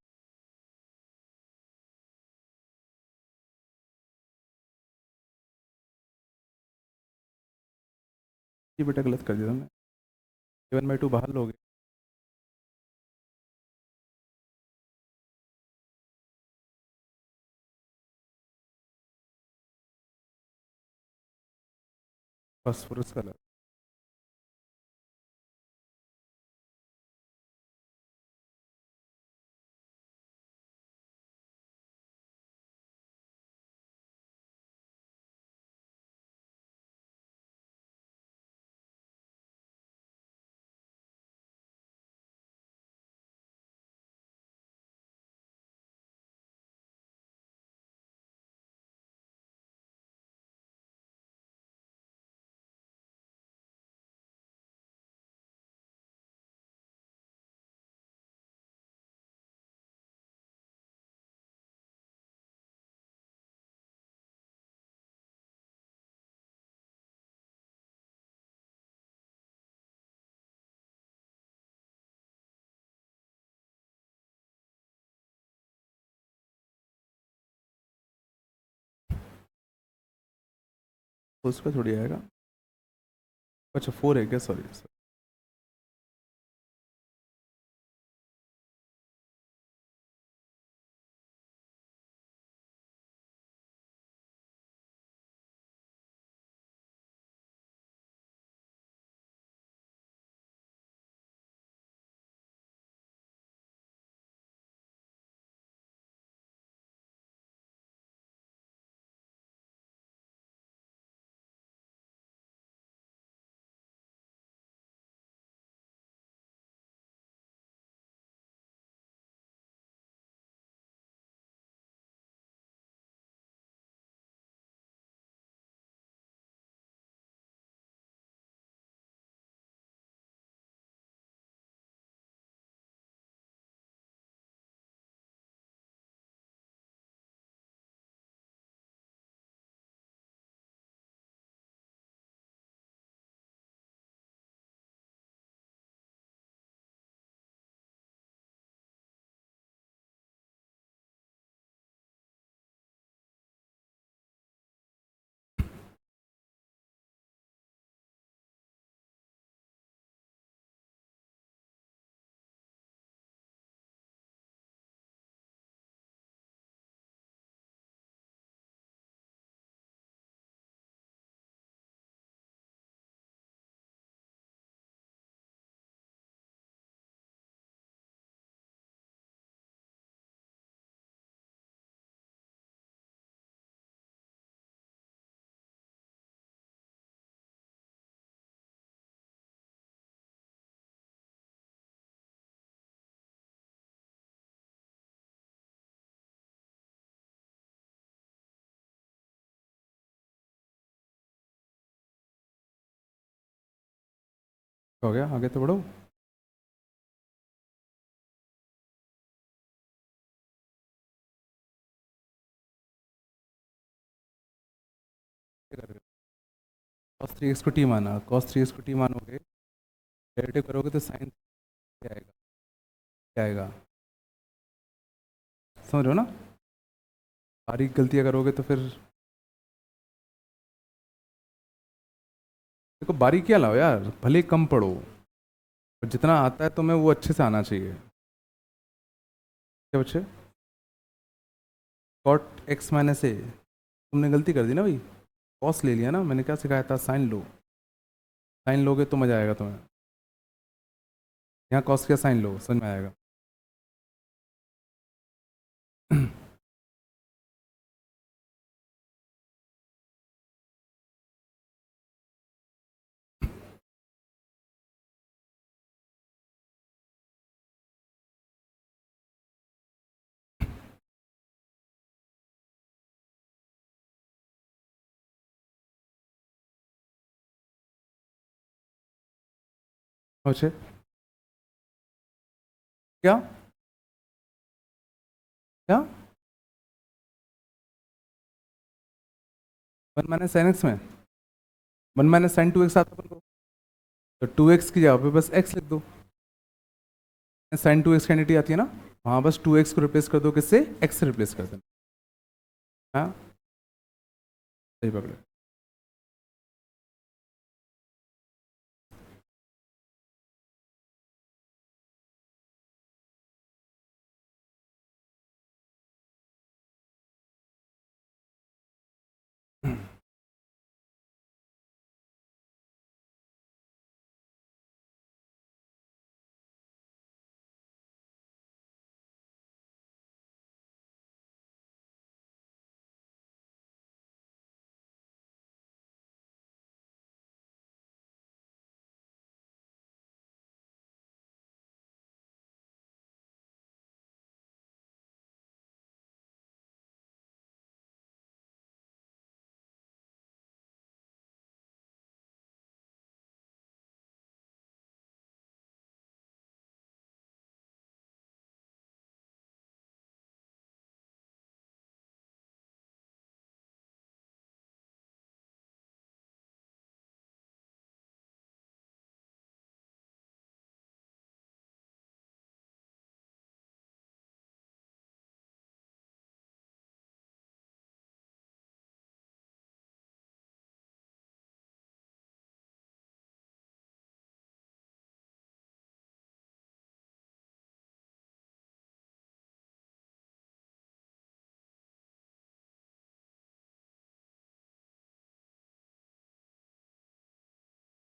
Speaker 1: ये बेटा गलत कर दिया तुमने। 7/2 बाहर लोगे। Phosphorus colour. उसका थोड़ी आएगा। अच्छा 4 है क्या? सॉरी। हो गया, आगे तो बढ़ो। cos 3x को t माना, cos 3x को t मानोगे, डेरिवेटिव करोगे तो साइन क्या आएगा? क्या आएगा? समझ रहे हो ना? बारीक गलतियाँ करोगे तो फिर देखो, बारीकियाँ लाओ यार, भले ही कम पढ़ो, और जितना आता है तुम्हें वो अच्छे से आना चाहिए। क्या बच्चे? cot x माइनस ए, तुमने गलती कर दी ना भाई, कॉस ले लिया ना। मैंने क्या सिखाया था? साइन लो। साइन लोगे तो मजा आएगा तुम्हें। यहाँ कॉस क्या, साइन लो, समझ में आएगा। হচ্ছে क्या क्या 1 - sin x में 1 - sin 2x आता है अपन को, तो 2x की जगह पे बस x लिख दो। sin 2x की आती है ना, वहाँ बस 2x को रिप्लेस कर दो, किससे? x से रिप्लेस कर देना। हाँ सही पकड़े।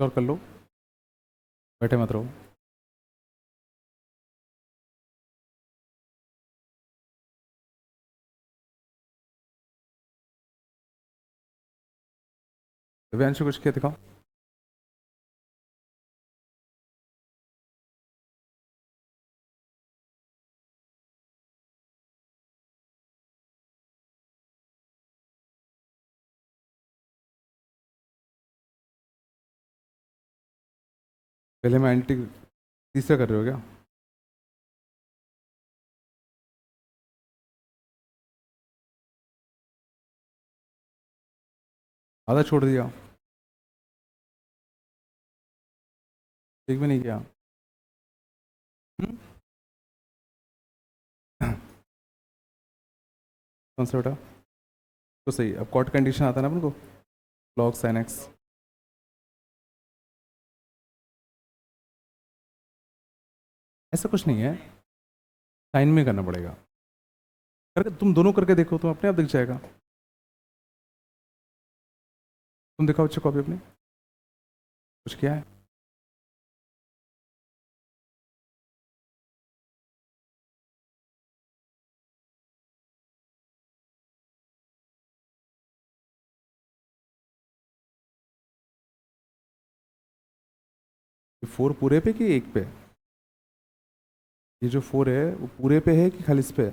Speaker 1: और कर लो, बैठे मत रहो। दिव्यांशु कुछ किया दिखाओ। पहले मैं एंटी तीसरा कर रहे हो क्या? आधा छोड़ दिया, ठीक भी नहीं किया। हम्म? कौन सा बेटा? तो सही, अब कॉट कंडीशन आता है ना अपन को, log sin x। ऐसा कुछ नहीं है, साइन में करना पड़ेगा। करके तुम दोनों करके देखो, तुम अपने आप दिख जाएगा। तुम दिखाओ अच्छे कॉपी अपनी, कुछ किया है? फोर पूरे पे कि एक पे? ये जो फोर है वो पूरे पे है कि खाली इस पे है?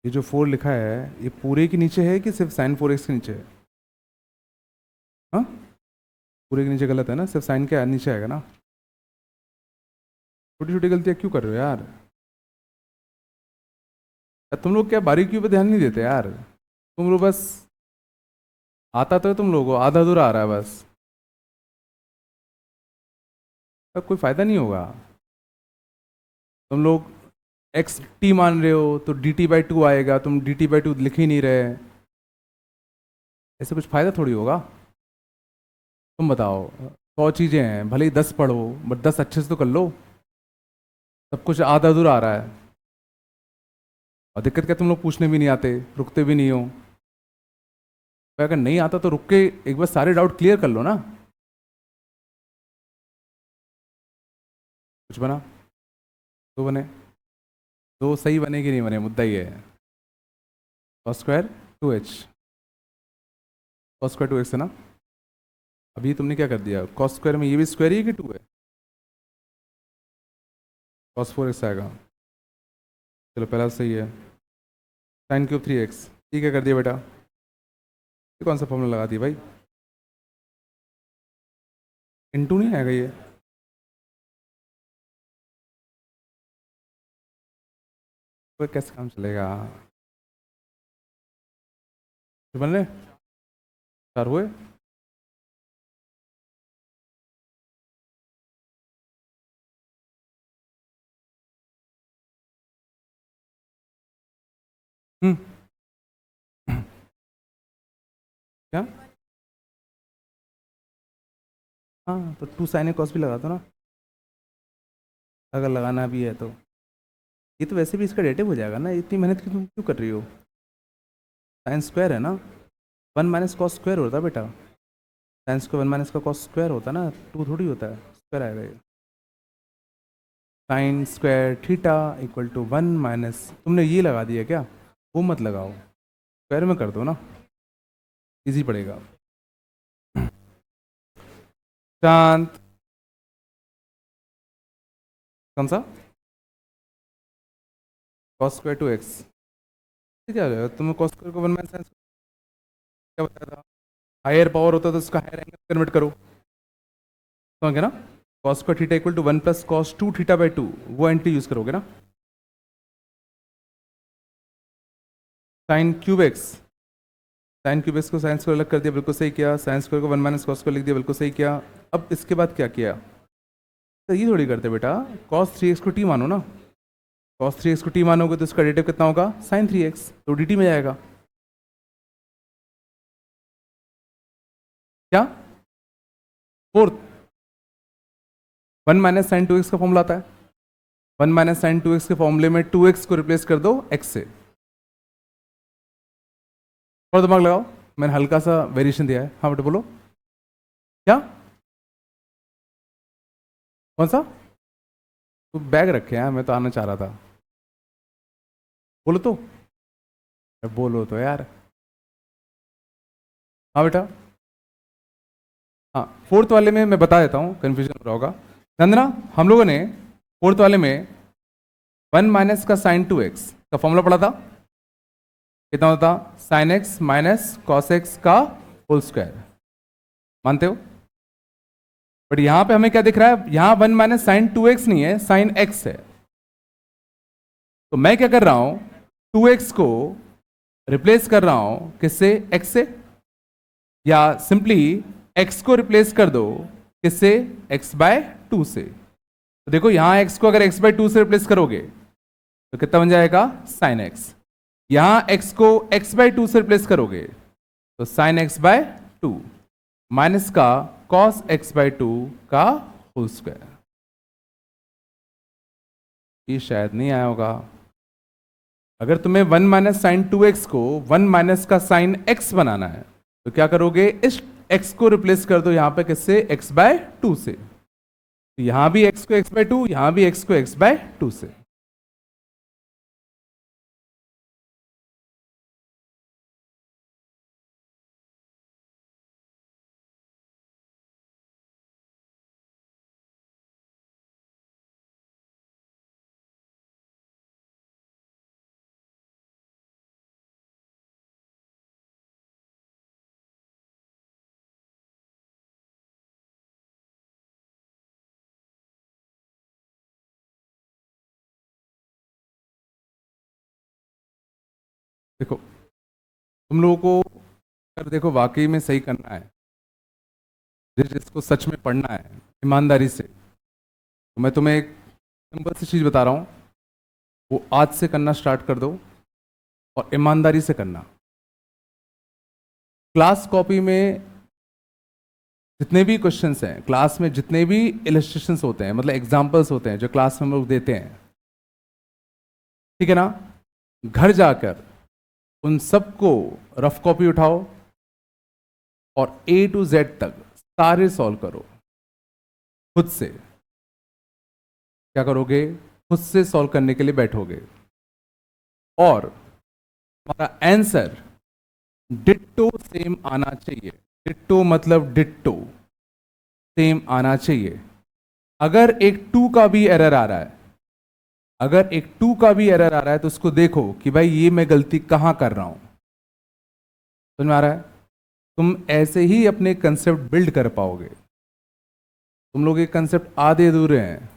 Speaker 1: ये जो फोर लिखा है ये पूरे के नीचे है कि सिर्फ साइन 4x के नीचे है? हाँ, पूरे के नीचे गलत है ना, सिर्फ साइन के नीचे आएगा ना। छोटी छोटी गलतियां क्यों कर रहे हो यार? तुम लोग क्या बारीकियों पे ध्यान नहीं देते यार? तुम लोग बस, आता तो है तुम लोगों को, आधा अधूरा आ रहा है बस। अब कोई फायदा नहीं होगा। तुम लोग एक्स टी मान रहे हो तो डी टी बाई टू आएगा, तुम डी टी बाई टू लिख ही नहीं रहे। ऐसे कुछ फायदा थोड़ी होगा। तुम बताओ, 100 चीज़ें हैं, भले ही 10 पढ़ो, बट 10 अच्छे से तो कर लो। सब कुछ आधा अधूरा आ रहा है। और दिक्कत क्या, तुम लोग पूछने भी नहीं आते, रुकते भी नहीं हो। तो अगर नहीं आता तो रुक के एक बार सारे डाउट क्लियर कर लो ना। कुछ बना? दो बने? दो सही बने कि नहीं बने, मुद्दा ये है। Cos square 2h, cos square 2x है ना। अभी तुमने क्या कर दिया, कॉस स्क्वायर में ये भी स्क्वायर ही है कि 2 है? कॉस 4x आएगा। चलो पहला सही है। साइन क्यूब 3x, ठीक है कर दिया बेटा। ये कौन सा फॉर्मूला लगा दिया भाई? इंटू नहीं आएगा ये? वो कैसे काम चलेगा? बन रहे 4 हुए। क्या? हाँ तो 2 साइन कॉस भी लगा दो ना, अगर लगाना भी है तो। ये तो वैसे भी इसका डेटिव हो जाएगा ना, इतनी मेहनत की तुम क्यों कर रही हो? साइन स्क्वायर है ना, 1 - cos² होता है बेटा। साइन स्क्वायर 1 - का cos² होता है ना, 2 थोड़ी होता है, स्क्वायर आएगा ये। Sine square theta equal to 1 - तुमने ये लगा दिया क्या? वो मत लगाओ, स्क्वायर में कर दो ना, इजी पड़ेगा। शांत। कौन सा? cos² 2x, क्या हो जाएगा? तुम्हें cos² को 1 - sin क्या बताया था? हायर पावर होता तो उसका हायर एंगल कन्वर्ट करो, समझ गए ना? cos² theta equal to 1 + cos 2 θ/2, वो एंटी यूज करोगे ना। sin³ x को साइन स्क्वायर अलग कर दिया, बिल्कुल सही किया। साइन स्क्वायर को 1 - cos² लिख दिया, बिल्कुल सही किया। अब इसके बाद क्या किया? तो ये थोड़ी करते बेटा, cos 3x को t मानो ना, cos 3x को t मानोगे तो इसका डेरिवेटिव कितना होगा? sin 3x, तो dt में जाएगा। क्या? फोर्थ 1 - sin 2x का फॉर्मूला आता है, 1 - sin 2x के फॉर्मूले में 2x को रिप्लेस कर दो x से। और दिमाग लगाओ, मैंने हल्का सा वेरिएशन दिया है। हाँ बेटा बोलो। क्या? कौन सा? तो बैग रखे हैं, मैं तो आना चाह रहा था। बोलो तो, बोलो तो यार। हाँ बेटा। हाँ फोर्थ वाले में मैं बता देता हूँ, कन्फ्यूजन हो रहा होगा। नंदना, हम लोगों ने फोर्थ वाले में 1 - का sin 2x का फॉर्मूला पढ़ा था, कितना होता? sin x - cos x का होल स्क्वायर, मानते हो? बट यहां पे हमें क्या दिख रहा है? यहां 1 - sin 2x नहीं है, sin x है। तो मैं क्या कर रहा हूं, 2x को रिप्लेस कर रहा हूं किससे? x से, या सिंपली x को रिप्लेस कर दो किससे? x/2 से। तो देखो यहां x को अगर x/2 से रिप्लेस करोगे तो कितना बन जाएगा? sin x। यहां x को x/2 से रिप्लेस करोगे तो sin x/2 माइनस का cos x/2 का होल स्क्वायर। ये शायद नहीं आया होगा। अगर तुम्हें 1 - sin 2x को 1 - का sin x बनाना है तो क्या करोगे? इस x को रिप्लेस कर दो यहां पे किससे? x/2 से। तो यहां भी x को x/2, यहां भी x को x/2 से। देखो तुम लोगों को अगर देखो वाकई में सही करना है, जिसको सच में पढ़ना है ईमानदारी से, तो मैं तुम्हें एक सिंपल सी चीज बता रहा हूं, वो आज से करना स्टार्ट कर दो और ईमानदारी से करना। क्लास कॉपी में जितने भी क्वेश्चंस हैं, क्लास में जितने भी इलस्ट्रेशंस होते हैं, मतलब एग्जांपल्स होते हैं जो क्लास में हम लोग देते हैं, ठीक है ना, घर जाकर उन सबको रफ कॉपी उठाओ और A to Z तक सारे सॉल्व करो खुद से। क्या करोगे? खुद से सॉल्व करने के लिए बैठोगे और हमारा आंसर डिट्टो सेम आना चाहिए। डिट्टो मतलब डिट्टो सेम आना चाहिए। अगर एक 2 का भी एरर आ रहा है, अगर एक 2 का भी एरर आ रहा है तो उसको देखो कि भाई ये मैं गलती कहां कर रहा हूं। समझ में आ रहा है? तुम ऐसे ही अपने कंसेप्ट बिल्ड कर पाओगे। तुम लोग ये कंसेप्ट आधे अधूरे हैं,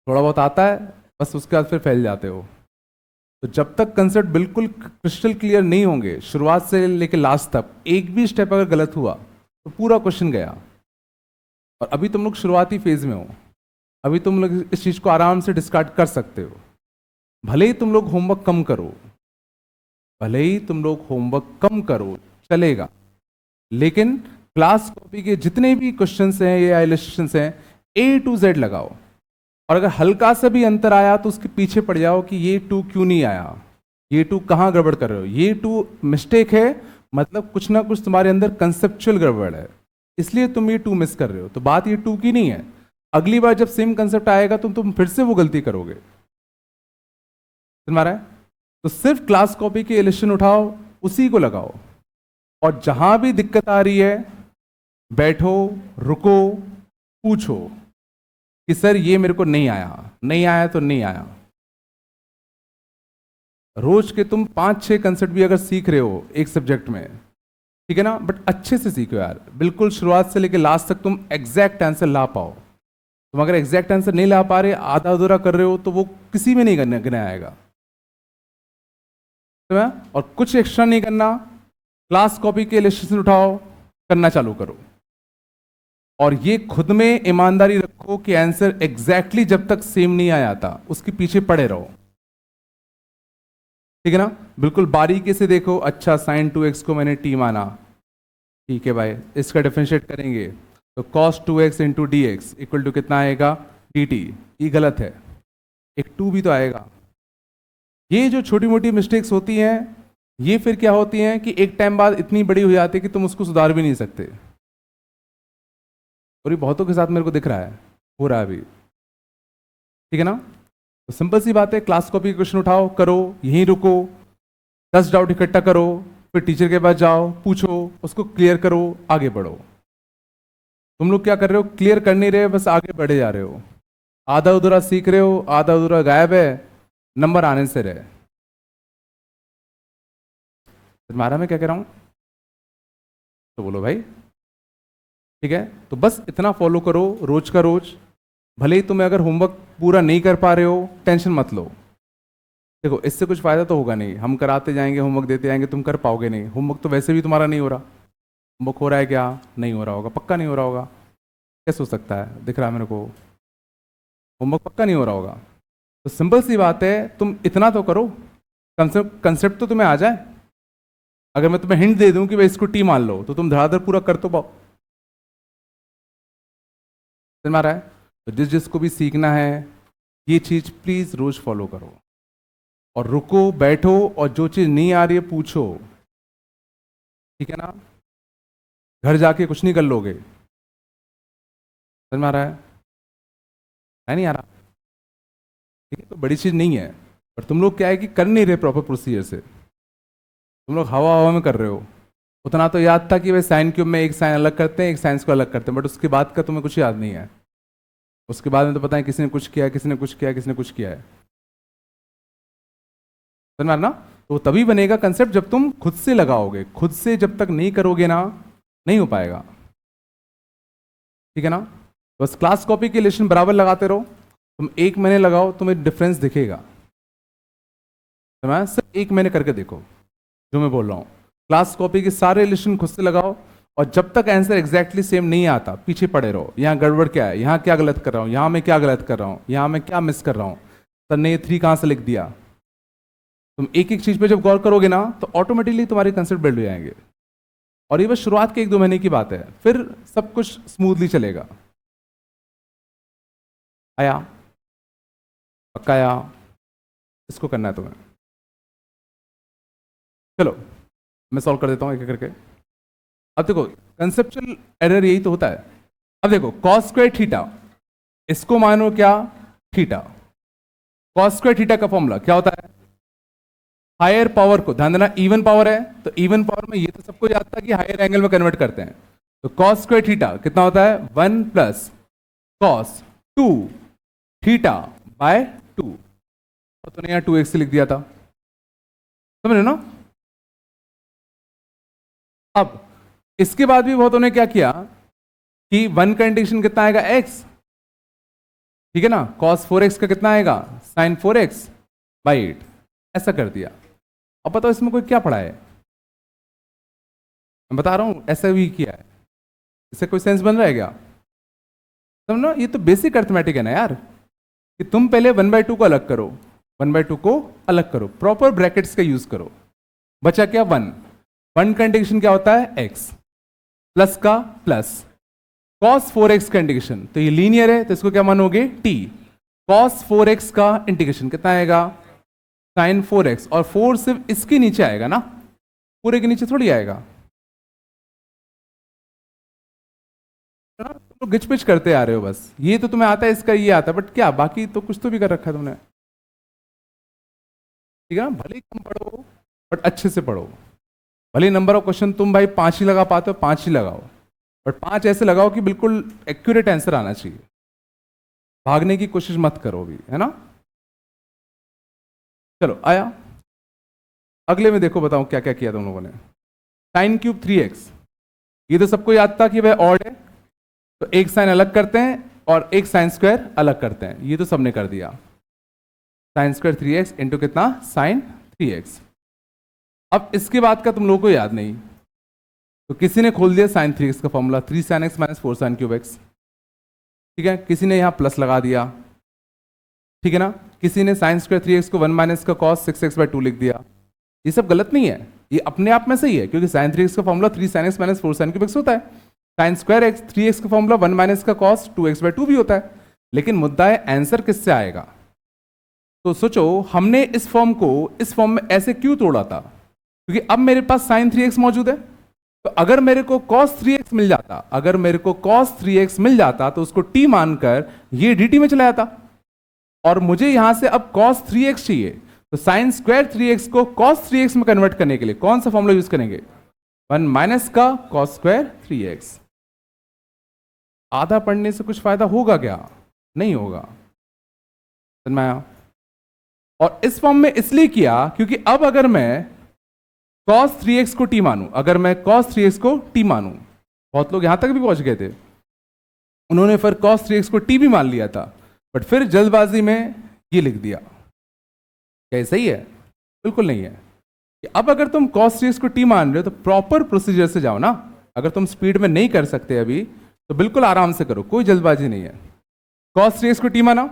Speaker 1: थोड़ा बहुत आता है बस, उसके बाद फिर फैल जाते हो। तो जब तक कंसेप्ट बिल्कुल क्रिस्टल क्लियर नहीं होंगे शुरुआत से लेके लास्ट तक, एक भी स्टेप अगर गलत हुआ तो पूरा क्वेश्चन गया। और अभी तुम लोग शुरुआती फेज में हो, अभी तुम लोग इस चीज को आराम से डिस्कार्ड कर सकते हो। भले ही तुम लोग होमवर्क कम करो, भले ही तुम लोग होमवर्क कम करो, चलेगा, लेकिन क्लास कॉपी के जितने भी क्वेश्चंस हैं या इलस्ट्रेशंस हैं, A to Z लगाओ। और अगर हल्का सा भी अंतर आया तो उसके पीछे पड़ जाओ कि ये 2 क्यों नहीं आया, ये 2 कहाँ गड़बड़ कर रहे हो, ये 2 मिस्टेक है, मतलब कुछ ना कुछ तुम्हारे अंदर कंसेप्चुअल गड़बड़ है, इसलिए तुम ये 2 मिस कर रहे हो। तो बात ये 2 की नहीं है, अगली बार जब सेम कंसेप्ट आएगा तो तुम फिर से वो गलती करोगे। तुम्हारा है तो सिर्फ क्लास कॉपी के इलस्ट्रेशन उठाओ, उसी को लगाओ, और जहां भी दिक्कत आ रही है बैठो, रुको, पूछो कि सर ये मेरे को नहीं आया, नहीं आया तो नहीं आया। रोज के तुम 5-6 कंसेप्ट भी अगर सीख रहे हो एक सब्जेक्ट में, ठीक है ना, बट अच्छे से सीखो यार, बिल्कुल शुरुआत से लेकर लास्ट तक तुम एग्जैक्ट आंसर ला पाओ। तुम अगर एग्जैक्ट आंसर नहीं ला पा रहे, आधा अधूरा कर रहे हो, तो वो किसी में नहीं गिना आएगा। और कुछ एक्स्ट्रा नहीं करना, क्लास कॉपी के इलस्ट्रेशन उठाओ, करना चालू करो, और ये खुद में ईमानदारी रखो कि आंसर एग्जैक्टली जब तक सेम नहीं आ जाता उसके पीछे पड़े रहो, ठीक है ना। बिल्कुल बारीकी से देखो, अच्छा sin 2x को मैंने t माना, ठीक है भाई, इसका डिफरेंशिएट करेंगे तो cos 2x into d x equal to कितना आएगा, dt। ये गलत है, एक 2 भी तो आएगा। ये जो छोटी मोटी मिस्टेक्स होती हैं, ये फिर क्या होती हैं कि एक टाइम बाद इतनी बड़ी हो जाती है कि तुम उसको सुधार भी नहीं सकते, और ये बहुतों के साथ मेरे को दिख रहा है, हो रहा है अभी, ठीक है ना। तो सिंपल सी बात है, क्लास कॉपी क्वेश्चन उठाओ, करो, यहीं रुको, 10 डाउट इकट्ठा करो, फिर टीचर के पास जाओ, पूछो, उसको क्लियर करो, आगे बढ़ो। तुम लोग क्या कर रहे हो, क्लियर कर नहीं रहे, बस आगे बढ़े जा रहे हो, आधा अधूरा सीख रहे हो, आधा अधूरा गायब है, नंबर आने से रहे। तुम्हारा मैं क्या कह रहा हूं, तो बोलो भाई, ठीक है। तो बस इतना फॉलो करो रोज का रोज, भले ही तुम्हें अगर होमवर्क पूरा नहीं कर पा रहे हो, टेंशन मत लो। देखो इससे कुछ फायदा तो होगा नहीं, हम कराते जाएंगे, होमवर्क देते जाएंगे, तुम कर पाओगे नहीं। होमवर्क तो वैसे भी तुम्हारा नहीं हो रहा, होमवर्क हो रहा है क्या, नहीं हो रहा होगा, पक्का नहीं हो रहा होगा, कैसे हो सकता है, दिख रहा है मेरे को, होमवर्क पक्का नहीं हो रहा होगा। तो सिंपल सी बात है, तुम इतना तो करो, कंसेप्ट तो तुम्हें आ जाए। अगर मैं तुम्हें हिंट दे दूं कि भाई इसको टी मान लो, तो तुम धड़ाधड़ पूरा कर तो पाओ। समझ में आ रहा है। तो जिसको भी सीखना है, ये चीज प्लीज रोज फॉलो करो, और रुको, बैठो, और जो चीज नहीं आ रही है पूछो, ठीक है ना। घर जाके कुछ नहीं कर लोगे, समझ में आ रहा है नहीं आ रहा, ठीक है। तो बड़ी चीज नहीं है, पर तुम लोग क्या है कि कर नहीं रहे प्रॉपर प्रोसीजर से, तुम लोग हवा हवा में कर रहे हो। उतना तो याद था कि भाई साइन क्यूब में एक साइन अलग करते हैं, एक साइंस को अलग करते हैं, बट उसके बाद का तुम्हें कुछ याद नहीं है। उसके बाद में तो पता है किसी ने कुछ किया, किसी ने कुछ किया, किसी ने कुछ किया है, समझ में आ रहा ना। तो तभी बनेगा कंसेप्ट जब तुम खुद से लगाओगे, खुद से जब तक नहीं करोगे ना, नहीं हो पाएगा, ठीक है ना। बस क्लास कॉपी के लेशन बराबर लगाते रहो, तुम 1 महीने लगाओ, तुम्हें डिफरेंस दिखेगा, सिर्फ 1 महीने करके देखो जो मैं बोल रहा हूँ। क्लास कॉपी के सारे लेशन खुद से लगाओ, और जब तक आंसर एग्जैक्टली सेम नहीं आता पीछे पड़े रहो, यहाँ गड़बड़ क्या है, यहाँ क्या गलत कर रहा हूँ, यहाँ मैं क्या गलत कर रहा हूँ, यहाँ मैं क्या मिस कर रहा हूँ, सर ने 3 कहाँ से लिख दिया। तुम एक एक चीज पे जब गौर करोगे ना, तो ऑटोमेटिकली तुम्हारे कंसेप्ट बिल्ड हो जाएंगे। और ये बस शुरुआत के 1-2 महीने की बात है, फिर सब कुछ स्मूथली चलेगा। आया, पक्का आया, इसको करना है तुम्हें। चलो मैं सॉल्व कर देता हूँ एक एक करके। अब देखो कंसेप्चुअल एरर यही तो होता है। अब देखो कॉस स्क्वायर थीटा, इसको मानो क्या, थीटा। कॉस स्क्वायर थीटा का फॉर्मूला क्या होता है, हायर पावर को, ध्यान देना इवन पावर है, तो इवन पावर में ये तो सबको याद था कि हायर एंगल में कन्वर्ट करते हैं। तो कॉस स्क्वायर थीटा कितना होता है, 1 प्लस कॉस 2 थीटा बाय 2, तो ने यहाँ 2x लिख दिया था, समझ रहे हो ना। अब इसके बाद भी बहुतों ने क्या किया, कि 1 का इंटीग्रेशन कितना आएगा x, ठीक है ना, cos 4x का कितना आएगा sin 4x बाई 8, ऐसा कर दिया। अब बताओ इसमें कोई क्या पढ़ा है, मैं बता रहा हूं ऐसा भी किया है, इससे कोई सेंस बन रहा है क्या? समझो ये तो बेसिक अर्थमेटिक है ना यार, कि तुम पहले 1/2 को अलग करो, 1/2 को अलग करो, प्रॉपर ब्रैकेट्स का यूज करो, बचा क्या 1, 1 का इंटीग्रेशन क्या होता है x, प्लस का प्लस cos 4x का इंटीग्रेशन, तो ये लीनियर है तो इसको क्या मानोगे t, cos 4x का इंटीग्रेशन कितना आएगा sin 4x, और 4 सिर्फ इसके नीचे आएगा ना, पूरे के नीचे थोड़ी आएगा, तो गिच पिच करते आ रहे हो बस, ये तो तुम्हें आता है, इसका ये आता है, बट क्या बाकी तो कुछ तो भी कर रखा है तुमने, ठीक है ना, भले ही कम पढ़ो बट अच्छे से पढ़ो, भले नंबर ऑफ क्वेश्चन तुम भाई 5 ही लगा पाते हो 5 ही लगाओ, बट 5 ऐसे लगाओ कि बिल्कुल एक्यूरेट आंसर आना चाहिए, भागने की कोशिश मत करो भी, है ना। चलो आया, अगले में देखो बताओ क्या क्या किया तुम लोगों ने। साइन क्यूब 3x, ये तो सबको याद था कि वह ऑड है, तो एक साइन अलग करते हैं और एक साइन स्क्वायर अलग करते हैं, ये तो सबने कर दिया, साइन स्क्वायर 3x इंटू कितना साइन 3x। अब इसके बाद का तुम लोगों को याद नहीं, तो किसी ने खोल दिया साइन 3x का formula, 3 sin x minus 4 sin cube x, ठीक है, किसी ने यहाँ प्लस लगा दिया, ठीक है ना, किसी ने साइन स्क्वायर 3x को 1 माइनस का कॉस 6x/2 लिख दिया, ये सब गलत नहीं है, ये अपने आप में सही है, क्योंकि साइन 3x का formula 3 sin x minus 4 sin cube x होता है, साइन स्क्वायर 3x का फॉर्मूला 1 माइनस का कॉस 2x/2 भी होता है, लेकिन मुद्दा है आंसर किससे आएगा। तो सोचो हमने इस फॉर्म को इस फॉर्म में ऐसे क्यों तोड़ा था, क्योंकि अब मेरे पास साइन 3x मौजूद है, तो अगर मेरे को cos 3x मिल जाता, अगर मेरे को cos 3x मिल जाता तो उसको t मानकर ये dt में चला जाता, और मुझे यहां से अब cos 3x चाहिए, तो साइन स्क्वायर 3x को cos 3x में कन्वर्ट करने के लिए कौन सा फॉर्मूला यूज करेंगे, 1 माइनस का cos स्क्वायर 3x। आधा पढ़ने से कुछ फायदा होगा क्या, नहीं होगा, समझ में आया। और इस फॉर्म में इसलिए किया क्योंकि अब अगर मैं cos 3x को t मानूं, अगर मैं cos 3x को t मानूं, बहुत लोग यहां तक भी पहुंच गए थे, उन्होंने फिर cos 3x को t भी मान लिया था, बट फिर जल्दबाजी में ये लिख दिया, क्या सही है, बिल्कुल नहीं है। कि अब अगर तुम cos 3x को t मान रहे हो तो प्रॉपर प्रोसीजर से जाओ ना, अगर तुम स्पीड में नहीं कर सकते अभी तो बिल्कुल आराम से करो, कोई जल्दबाजी नहीं है। cos 3x को t माना,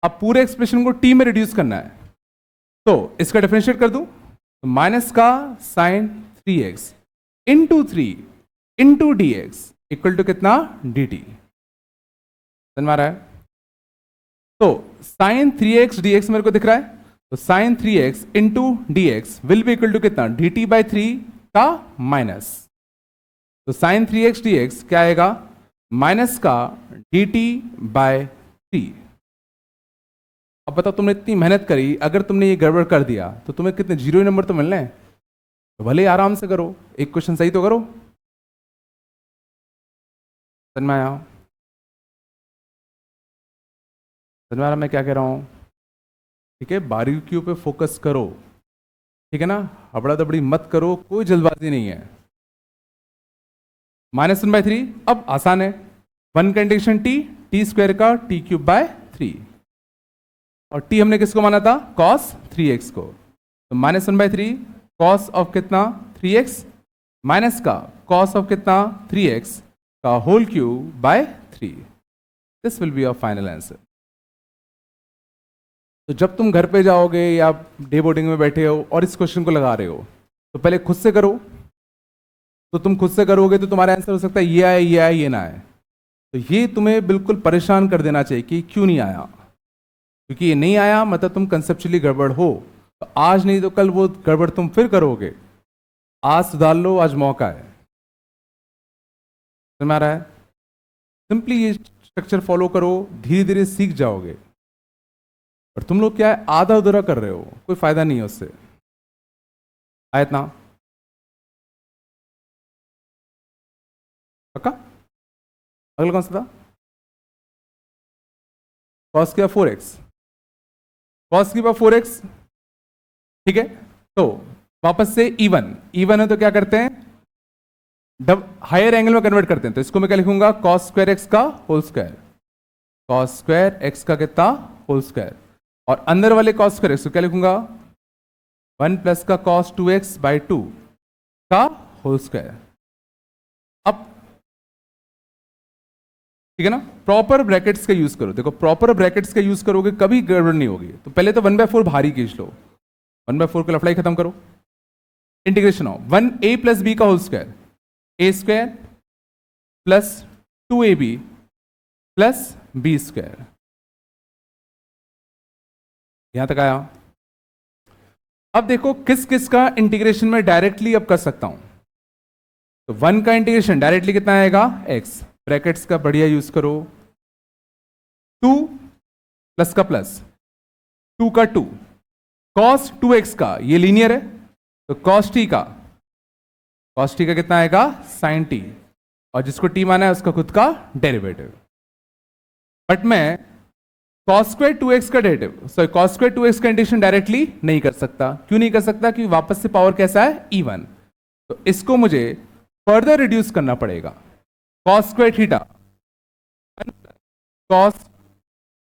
Speaker 1: अब पूरे एक्सप्रेशन को t में रिड्यूस करना है, तो इसका डिफरेंशिएट कर दूं, तो माइनस का sine 3x into 3 into d x equal to कितना dt, समझ में आ रहा है। तो साइन 3x dx मेरे को दिख रहा है, तो sine 3x into d x will be equal to कितना dt/3 का माइनस, तो साइन 3x dx क्या आएगा माइनस का dt/3। अब बताओ तुमने इतनी मेहनत करी, अगर तुमने ये गड़बड़ कर दिया तो तुम्हें कितने 0 नंबर तो मिलने हैं, तो भले आराम से करो, एक क्वेश्चन सही तो करो, समझ में आया, समझ में आ रहा मैं क्या कह रहा हूं, ठीक है, बारीकियों पे फोकस करो, ठीक है ना, हबड़ा दबड़ी मत करो, कोई जल्दबाजी नहीं है। -1/3 अब आसान है, 1 का इंटीग्रेशन t स्क्वायर का t³/3, और t हमने किसको माना था cos 3x को, तो -1/3 cos ऑफ कितना 3x माइनस का cos ऑफ कितना 3x का whole cube by 3, this will be your final answer. तो जब तुम घर पे जाओगे या डे बोर्डिंग में बैठे हो और इस क्वेश्चन को लगा रहे हो, तो पहले खुद से करो, तो तुम खुद से करोगे तो तुम्हारा आंसर हो सकता है ये आए ये आए ये ना आए, तो ये तुम्हें बिल्कुल परेशान कर देना चाहिए कि क्यों नहीं आया, क्योंकि ये नहीं आया मतलब तुम कंसेप्चुअली गड़बड़ हो, तो आज नहीं तो कल वो गड़बड़ तुम फिर करोगे, आज सुधार लो, आज मौका है, समझ में आ रहा है। सिंपली ये स्ट्रक्चर फॉलो करो, धीरे धीरे सीख जाओगे, और तुम लोग क्या है आधा अधूरा कर रहे हो, कोई फायदा नहीं है उससे, आया इतना पक्का। अगला कौन सा था, cos किया 4x, cos की 4x, ठीक है, तो वापस से इवन है तो क्या करते हैं हायर एंगल में कन्वर्ट करते हैं, तो इसको मैं क्या लिखूंगा, कॉस स्क्वायर एक्स का whole square, cos square x का कितना होल स्क्वायर, और अंदर वाले कॉस स्क्वायर एक्स को क्या लिखूंगा, 1 प्लस का कॉस 2x बाई 2 का होल स्क्वायर। अब ठीक है ना, प्रॉपर ब्रैकेट्स का यूज करो। देखो प्रॉपर ब्रैकेट्स का यूज करोगे कभी गड़बड़ नहीं होगी। तो पहले तो 1/4 भारी खींच लो, 1/4 को लफड़ाई खत्म करो, integration of 1a plus B का whole square, A square plus 2ab plus B square. यहां तक आया। अब देखो किस किस का इंटीग्रेशन में डायरेक्टली अब कर सकता हूं। तो 1 का इंटीग्रेशन डायरेक्टली कितना आएगा, x, ब्रैकेट्स का बढ़िया यूज करो, 2 प्लस का प्लस 2 का 2, cos 2x का ये लीनियर है, तो cos t का कितना आएगा, sin t, और जिसको t माना है उसका खुद का डेरिवेटिव। बट मैं cos स्क्वायर 2x का derivative, sorry cos square 2x का इंटीग्रेशन डायरेक्टली नहीं कर सकता। क्यों नहीं कर सकता, क्योंकि वापस से पावर कैसा है, e1, तो इसको मुझे फर्दर रिड्यूस करना पड़ेगा, cos square theta cos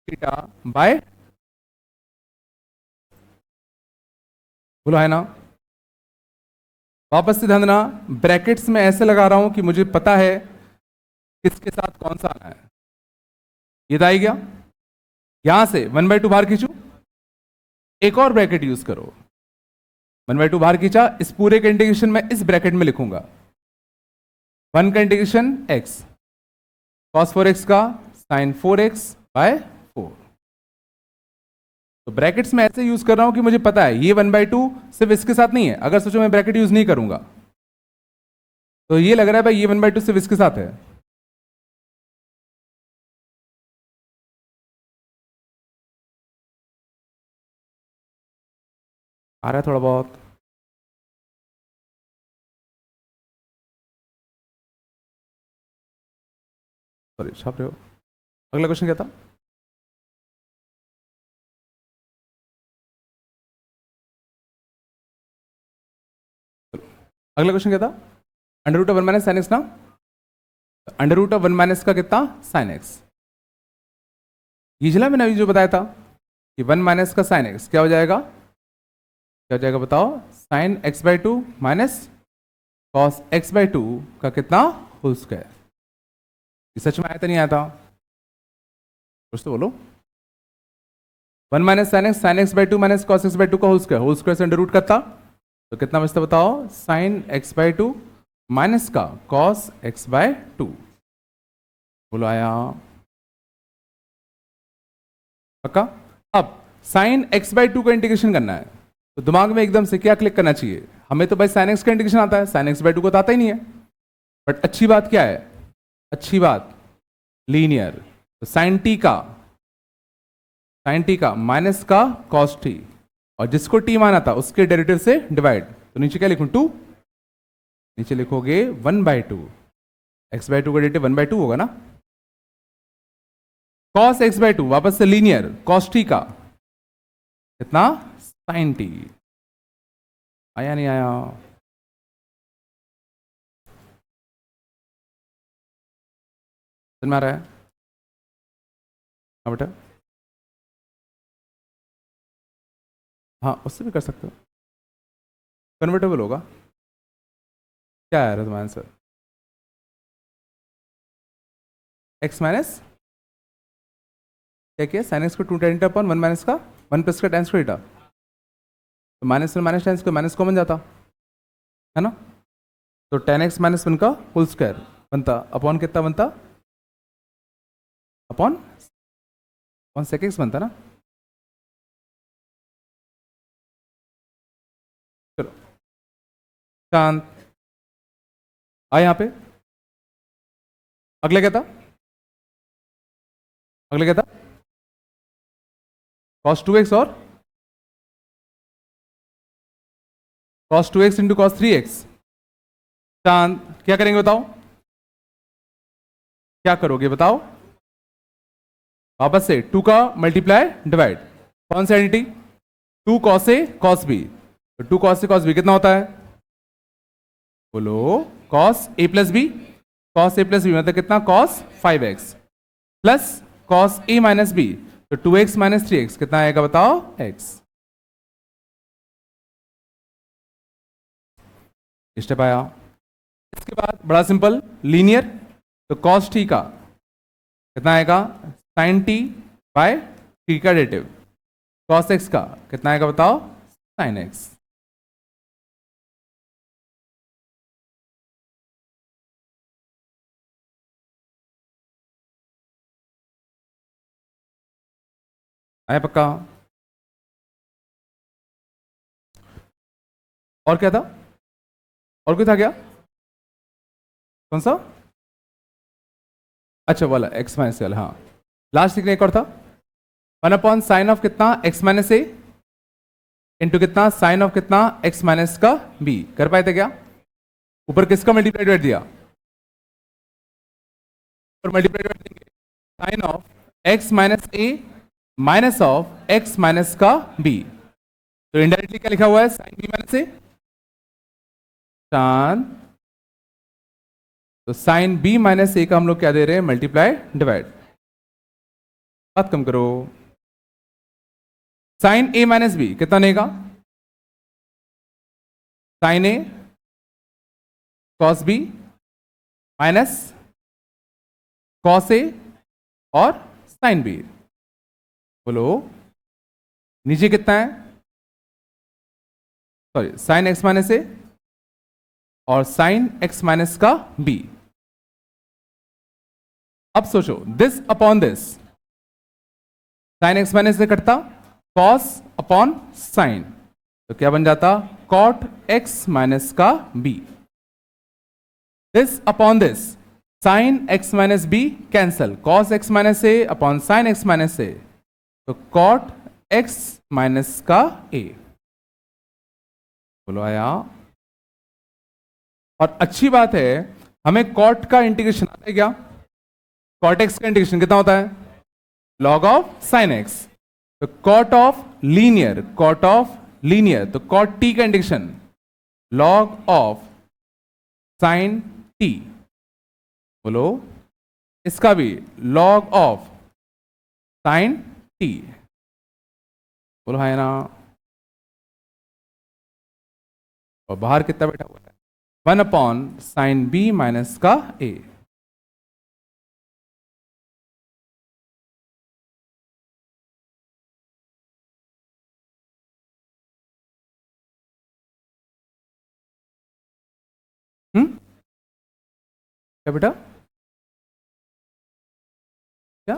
Speaker 1: theta by, बोलो है ना। वापस से ध्यान देना, ब्रैकेट्स में ऐसे लगा रहा हूं कि मुझे पता है किसके साथ कौन सा आना है। ये तो आई गया, यहां से 1/2 बाहर खींचू, एक और ब्रैकेट यूज करो, 1/2 बाहर खींचा, इस पूरे के इंटीग्रेशन में इस ब्रैकेट में लिखूंगा 1 का इंटीग्रेशन x, cos 4x का sin 4x बाय 4। तो ब्रैकेट्स में ऐसे यूज कर रहा हूं कि मुझे पता है ये 1/2 सिर्फ इसके साथ नहीं है। अगर सोचो मैं ब्रैकेट यूज नहीं करूंगा तो ये लग रहा है भाई ये 1/2 सिर्फ इसके साथ है। आ रहा है थोड़ा बहुत, सॉरी छाप रहे हो। अगला क्वेश्चन क्या था, अगला क्वेश्चन क्या था, under root of 1 minus sine x ना, अंडर रूट ऑफ 1 माइनस का कितना, साइन एक्स। ये मैंने अभी जो बताया था कि 1 माइनस का साइन एक्स क्या हो जाएगा, क्या हो जाएगा बताओ, sine x by 2 minus cos x by 2 का कितना होल स्क्वायर। ये सच में आया था नहीं आया था, कुछ तो बोलो। 1 minus sine x by 2 minus cos x by 2 का होल स्क्वायर से अंडर रूट करता, तो कितना बचता बताओ, साइन एक्स बाई 2 माइनस का कॉस एक्स बाय 2। बोलो आया पक्का। अब साइन एक्स बाई 2 का इंटीग्रेशन करना है, तो दिमाग में एकदम से क्या क्लिक करना चाहिए, हमें तो भाई साइन एक्स का इंटीग्रेशन आता है, साइन एक्स बाई 2 को तो आता ही नहीं है। बट अच्छी बात क्या है, अच्छी बात लीनियर, तो साइन टी का माइनस का कॉस टी, और जिसको टी माना था उसके डेरिवेटिव से डिवाइड, तो नीचे क्या लिखूं, 2, नीचे लिखोगे 1/2, एक्स बाई 2 का डेरिवेटिव 1/2 होगा ना, कॉस एक्स बाई 2 वापस से लीनियर, कॉस टी का कितना, साइन टी। आया नहीं आया, समझ में आ रहा है, हाँ बेटा, हाँ उससे भी कर सकते हो, कन्वर्टेबल होगा। क्या आ रहा है तुम्हारा आंसर, एक्स माइनस क्या किया, साइन एक्स को 2 tan थीटा अपॉन 1 माइनस का 1 प्लस का tan स्क्वायर थीटा, तो माइनस में minus tan square minus common जाता है ना, तो tan x माइनस 1 का होल स्क्वायर बनता, अपॉन कितना बनता, अपॉन sec x बनता ना। चलो शांत, आ यहां पे अगले क्या था, अगले क्या था, cos 2x और cos 2x into cos 3x। शांत, क्या करेंगे बताओ, क्या करोगे बताओ, वापस से 2 का मल्टीप्लाई डिवाइड, कौन सा entity, 2 cos a cos b, तो 2 cos a cos b कितना होता है, बोलो cos A plus B, cos A plus B मतलब कितना, cos 5x plus cos a minus B, तो 2x माइनस 3x कितना आएगा बताओ, x। स्टेप आया। इसके बाद बड़ा सिंपल लीनियर, तो कॉस टी का कितना आएगा, साइन टी बाय टी का डेरिवेटिव, कॉस एक्स का कितना आएगा बताओ, साइन एक्स। आया पक्का। और क्या था, और कोई था क्या, कौन सा, अच्छा वाला एक्स माइनस एल, हाँ लास्ट लिखने एक और था, 1 अपॉन साइन ऑफ कितना एक्स माइनस ए इंटू कितना साइन ऑफ कितना एक्स माइनस का बी। कर पाए थे क्या, ऊपर किसका मल्टीप्लाई दिया, ऊपर मल्टीप्लाई देंगे sine of x minus a minus of x minus का बी, तो इनडायरेक्टली क्या लिखा हुआ है, sine b minus a tan, तो साइन बी माइनस ए का हम लोग क्या दे रहे हैं, मल्टीप्लाई डिवाइड। बात कम करो, साइन ए माइनस बी कितना बनेगा, sine A cos B minus cos A और साइन बी। बोलो नीचे कितना है, sorry sine x minus A और साइन एक्स माइनस का बी। अब सोचो this upon this, sine x minus से कटता, कॉस अपॉन साइन, तो क्या बन जाता, कॉट एक्स माइनस का B. This upon this, sine x minus B cancel, cos x minus A upon sine x minus A, तो कॉट एक्स माइनस का ए। बोलो आया। और अच्छी बात है हमें कॉट का इंटीग्रेशन आता है क्या, कॉट एक्स का इंटीग्रेशन कितना होता है, लॉग ऑफ साइन एक्स, तो cot of linear, cot of linear, तो कॉट टी का integration log of sine t. बोलो इसका भी लॉग ऑफ साइन टी। बोलो है ना। और बाहर कितना बैठा हुआ है, 1 अपॉन साइन बी माइनस का ए। क्या बेटा, क्या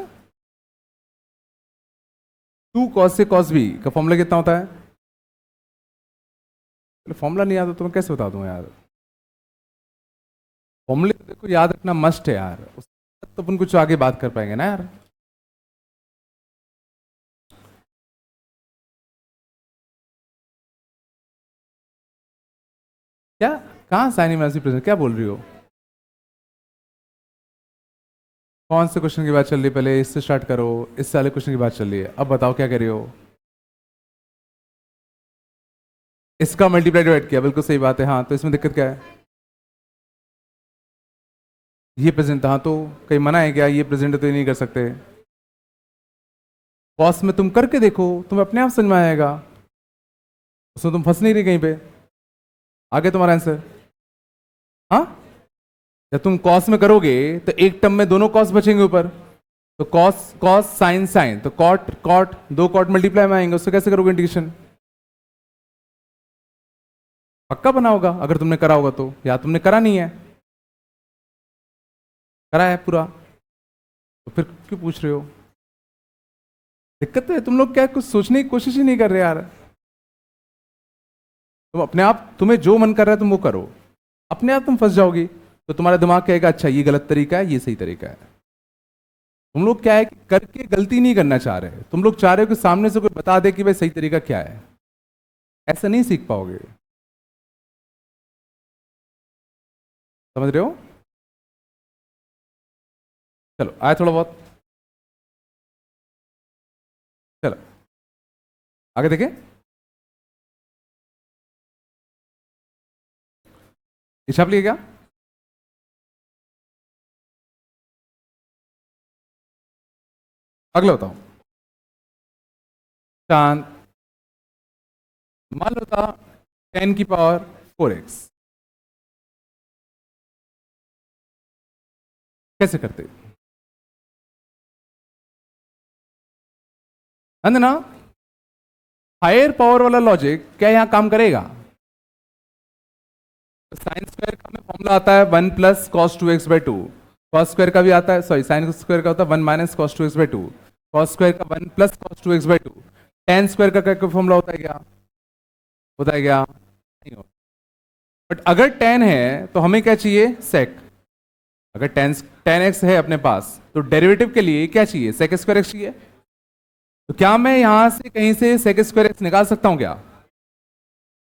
Speaker 1: 2 कॉस से कॉस बी का फॉर्मूला कितना होता है, फॉर्मूला नहीं आता तो मैं कैसे बता दूं यार, फॉर्मूले तो देखो याद रखना मस्ट है यार, उस तो अपन कुछ आगे बात कर पाएंगे ना यार। क्या, कहाँ साइन इमेजिनरी प्रेजेंट, क्या बोल रही हो, कौन से क्वेश्चन की बात चल रही है, पहले इससे स्टार्ट करो, इससे वाले क्वेश्चन की बात चल रही है, अब बताओ क्या कर रही हो। इसका मल्टीप्लाई डिवाइड किया, बिल्कुल सही बात है, हाँ तो इसमें दिक्कत क्या है, ये प्रेजेंट था, हाँ तो कहीं मना है क्या, ये प्रेजेंट तो ये नहीं कर सकते, कॉस में तुम करके देखो तुम्हें अपने आप समझ में आएगा, उसमें तुम फंस नहीं रही कहीं पे। आगे तुम्हारा आंसर, हाँ जब तुम कॉस में करोगे तो एक टर्म में दोनों कॉस बचेंगे ऊपर, तो कॉस कॉस साइन साइन, तो कॉट कॉट, दो कॉट मल्टीप्लाई में आएंगे, उससे कैसे करोगे इंटीग्रेशन, पक्का बना होगा अगर तुमने करा होगा तो, या तुमने करा नहीं है, करा है पूरा, तो फिर क्यों पूछ रहे हो, दिक्कत है तुम लोग क्या कुछ सोचने की कोशिश ही नहीं कर रहे यार, तुम अपने आप तुम्हें जो मन कर रहा है तुम वो करो, अपने आप तुम फंस जाओगी, तो तुम्हारा दिमाग कहेगा अच्छा ये गलत तरीका है ये सही तरीका है। तुम लोग क्या है कि करके गलती नहीं करना चाह रहे, तुम लोग चाह रहे हो कि सामने से कोई बता दे कि भाई सही तरीका क्या है, ऐसा नहीं सीख पाओगे, समझ रहे हो। चलो आया थोड़ा बहुत, चलो आगे देखें, ये छाप लिए क्या, अगला बताओ। चांद, मान लो था 10⁴x, कैसे करते? अंदना हायर पावर वाला लॉजिक क्या यहां काम करेगा? साइन स्क्वायर का फॉर्मूला आता है 1 plus cos 2x/2, cos square का भी आता है, सॉरी साइन स्क्वायर का होता है 1 minus cos 2x/2, cos square का 1 plus cos 2x/2, ten square का क्या फॉर्मूला होता है क्या? होता है क्या? नहीं होता। बट अगर टेन है तो हमें क्या चाहिए? सेक। अगर टेन एक्स है अपने पास तो डेरिवेटिव के लिए क्या चाहिए? सेक स्क्वायर एक्स चाहिए। तो क्या मैं यहां से कहीं से सेक स्क्वायर एक्स निकाल सकता हूं क्या?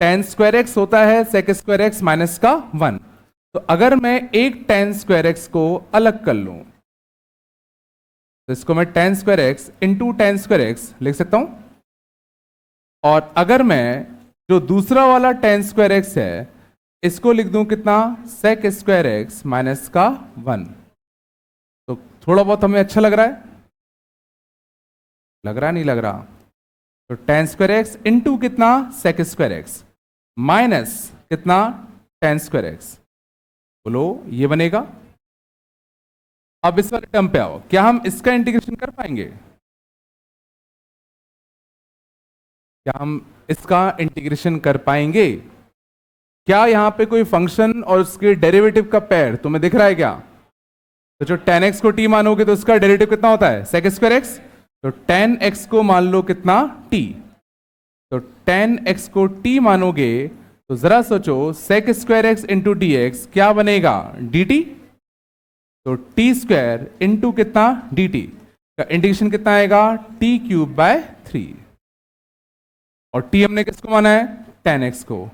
Speaker 1: टेन स्क्वायर एक्स होता है सेक स्क्वायर एक्स माइनस का 1। तो अगर मैं एक टेन स्क्वायर एक्स को अलग कर लूं तो इसको मैं ten square x into ten square x लिख सकता हूं। और अगर मैं जो दूसरा वाला टेन स्क्वायर एक्स है इसको लिख दूं कितना? सेक स्क्वायर एक्स माइनस का 1। तो थोड़ा बहुत हमें अच्छा लग रहा है? लग रहा नहीं लग रहा? तो टेन स्क्वायर एक्स इंटू कितना? सेक स्क्वायर एक्स माइनस कितना? Ten square x. बोलो ये बनेगा। अब इस वाले टर्म पे आओ, क्या हम इसका इंटीग्रेशन कर पाएंगे? क्या हम इसका इंटीग्रेशन कर पाएंगे? क्या यहां पे कोई फंक्शन और उसके डेरिवेटिव का पेयर तुम्हें दिख रहा है क्या? तो जो टेन एक्स को टी मानोगे तो उसका डेरिवेटिव कितना होता है? Sec square x. तो टेन एक्स को मान लो कितना? टी। तो टेन एक्स को टी मानोगे तो जरा सोचो, sec square x into d x क्या बनेगा? D t. तो टी स्क्वायर इंटू कितना? डी टी का इंटीग्रेशन कितना आएगा? t³/3। और टी हमने किसको माना है? टेन एक्स को।